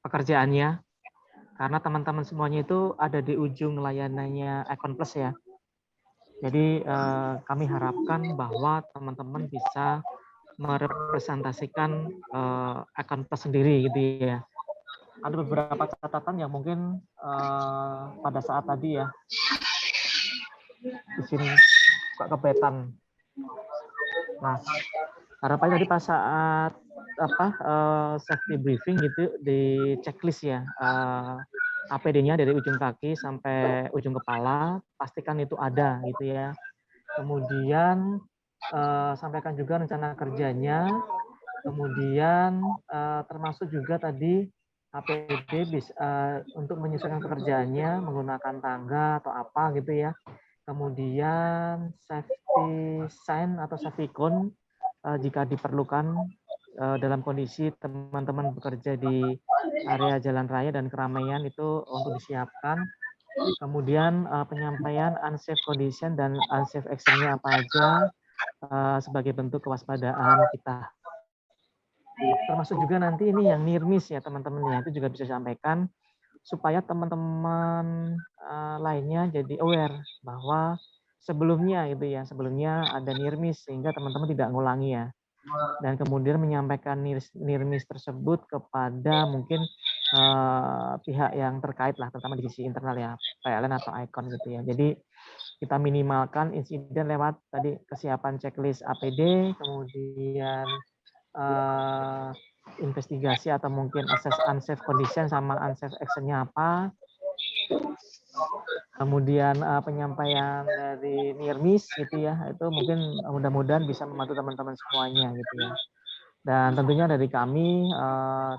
pekerjaannya, karena teman-teman semuanya itu ada di ujung layanannya Econ Plus ya. Jadi kami harapkan bahwa teman-teman bisa merepresentasikan Econ Plus sendiri gitu ya. Ada beberapa catatan yang mungkin pada saat tadi ya di sini kebetan. Nah, harapannya tadi pas saat safety briefing gitu di checklist ya APD-nya dari ujung kaki sampai ujung kepala, pastikan itu ada gitu ya. Kemudian sampaikan juga rencana kerjanya, kemudian termasuk juga tadi APD bisa untuk menyesuaikan pekerjaannya menggunakan tangga atau apa gitu ya. Kemudian safety sign atau safety cone jika diperlukan dalam kondisi teman-teman bekerja di area jalan raya dan keramaian itu untuk disiapkan. Kemudian penyampaian unsafe condition dan unsafe action-nya apa aja sebagai bentuk kewaspadaan kita. Termasuk juga nanti ini yang near miss ya teman-teman ya, itu juga bisa disampaikan supaya teman-teman lainnya jadi aware bahwa sebelumnya itu ya, sebelumnya ada near miss sehingga teman-teman tidak ngulangi ya. Dan kemudian menyampaikan near miss tersebut kepada mungkin pihak yang terkait lah, terutama di sisi internal ya, PLN atau ICON gitu ya. Jadi kita minimalkan insiden lewat tadi kesiapan checklist APD, kemudian investigasi atau mungkin assess unsafe condition sama unsafe action-nya apa. Kemudian penyampaian dari near miss gitu ya, itu mungkin mudah-mudahan bisa membantu teman-teman semuanya gitu ya. Dan tentunya dari kami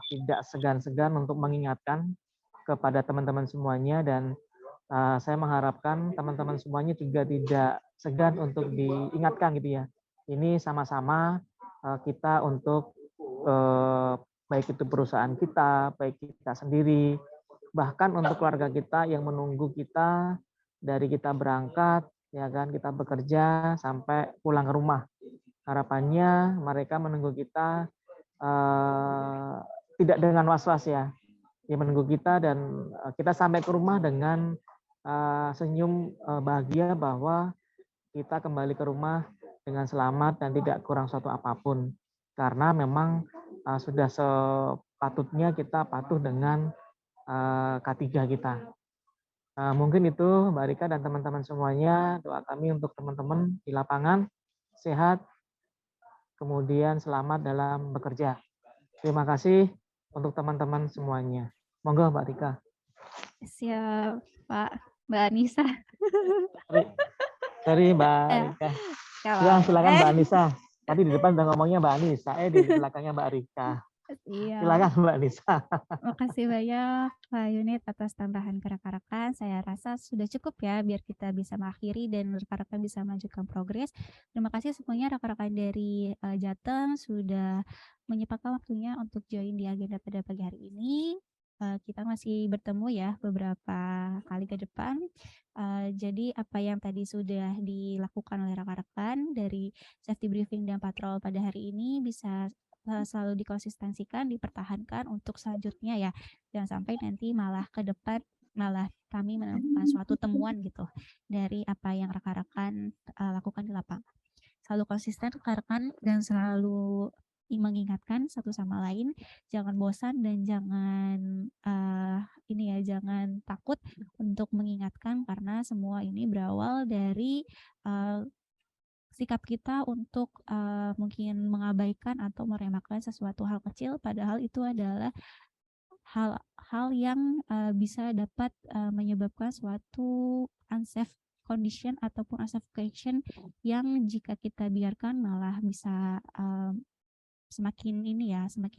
tidak segan-segan untuk mengingatkan kepada teman-teman semuanya, dan saya mengharapkan teman-teman semuanya juga tidak segan untuk diingatkan gitu ya. Ini sama-sama kita untuk baik itu perusahaan kita, baik kita sendiri, bahkan untuk keluarga kita yang menunggu kita dari kita berangkat, ya kan, kita bekerja sampai pulang ke rumah. Harapannya mereka menunggu kita tidak dengan was-was ya, menunggu kita dan kita sampai ke rumah dengan senyum bahagia bahwa kita kembali ke rumah dengan selamat dan tidak kurang suatu apapun. Karena memang sudah sepatutnya kita patuh dengan K3 kita. Mungkin itu Mbak Rika dan teman-teman semuanya, doa kami untuk teman-teman di lapangan, sehat, kemudian selamat dalam bekerja. Terima kasih untuk teman-teman semuanya. Monggo Mbak Rika. Siap Pak, Mbak Anissa. Sorry Mbak Rika. Ya, silakan Mbak Anissa. Tadi di depan udah ngomongnya Mbak Anissa, di belakangnya Mbak Rika. Iya. Silakan Mbak Anissa. Makasih banyak Pak Yunit atas tambahan rekan-rekan. Saya rasa sudah cukup ya biar kita bisa mengakhiri dan rekan-rekan bisa melanjutkan progres. Terima kasih semuanya rekan-rekan dari Jateng sudah menyempatkan waktunya untuk join di agenda pada pagi hari ini. Kita masih bertemu ya beberapa kali ke depan. Jadi apa yang tadi sudah dilakukan oleh rekan-rekan dari safety briefing dan patrol pada hari ini bisa selalu dikonsistensikan, dipertahankan untuk selanjutnya ya. Jangan sampai nanti malah ke depan malah kami menemukan suatu temuan gitu dari apa yang rekan-rekan lakukan di lapangan. Selalu konsisten rekan-rekan dan selalu mengingatkan satu sama lain, jangan bosan dan jangan jangan takut untuk mengingatkan karena semua ini berawal dari sikap kita untuk mungkin mengabaikan atau meremehkan sesuatu hal kecil, padahal itu adalah hal yang bisa dapat menyebabkan suatu unsafe condition ataupun unsafe action yang jika kita biarkan malah bisa semakin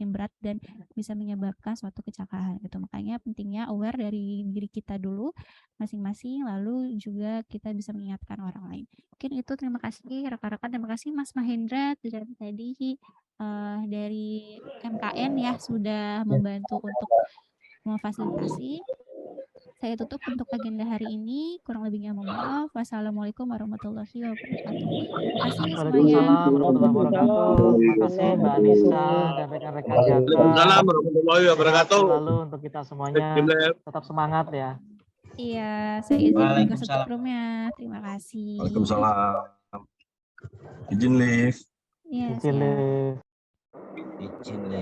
berat dan bisa menyebabkan suatu kecelakaan gitu. Makanya pentingnya aware dari diri kita dulu masing-masing, lalu juga kita bisa mengingatkan orang lain. Mungkin itu, terima kasih rekan-rekan, terima kasih Mas Mahendra dan tadi dari MKN ya sudah membantu untuk memfasilitasi. Saya tutup untuk agenda hari ini. Kurang lebihnya mohon maaf. Wassalamualaikum warahmatullahi wabarakatuh. Terima kasih semuanya. Waalaikumsalam warahmatullahi wabarakatuh. Terima kasih Mbak Anissa dan rekan-rekan Jateng. Waalaikumsalam warahmatullahi wabarakatuh. Lalu untuk kita semuanya tetap semangat ya. Iya, saya izin ke sebelumnya. Terima kasih. Waalaikumsalam. Izin live. Iya, Izin live. Izin live.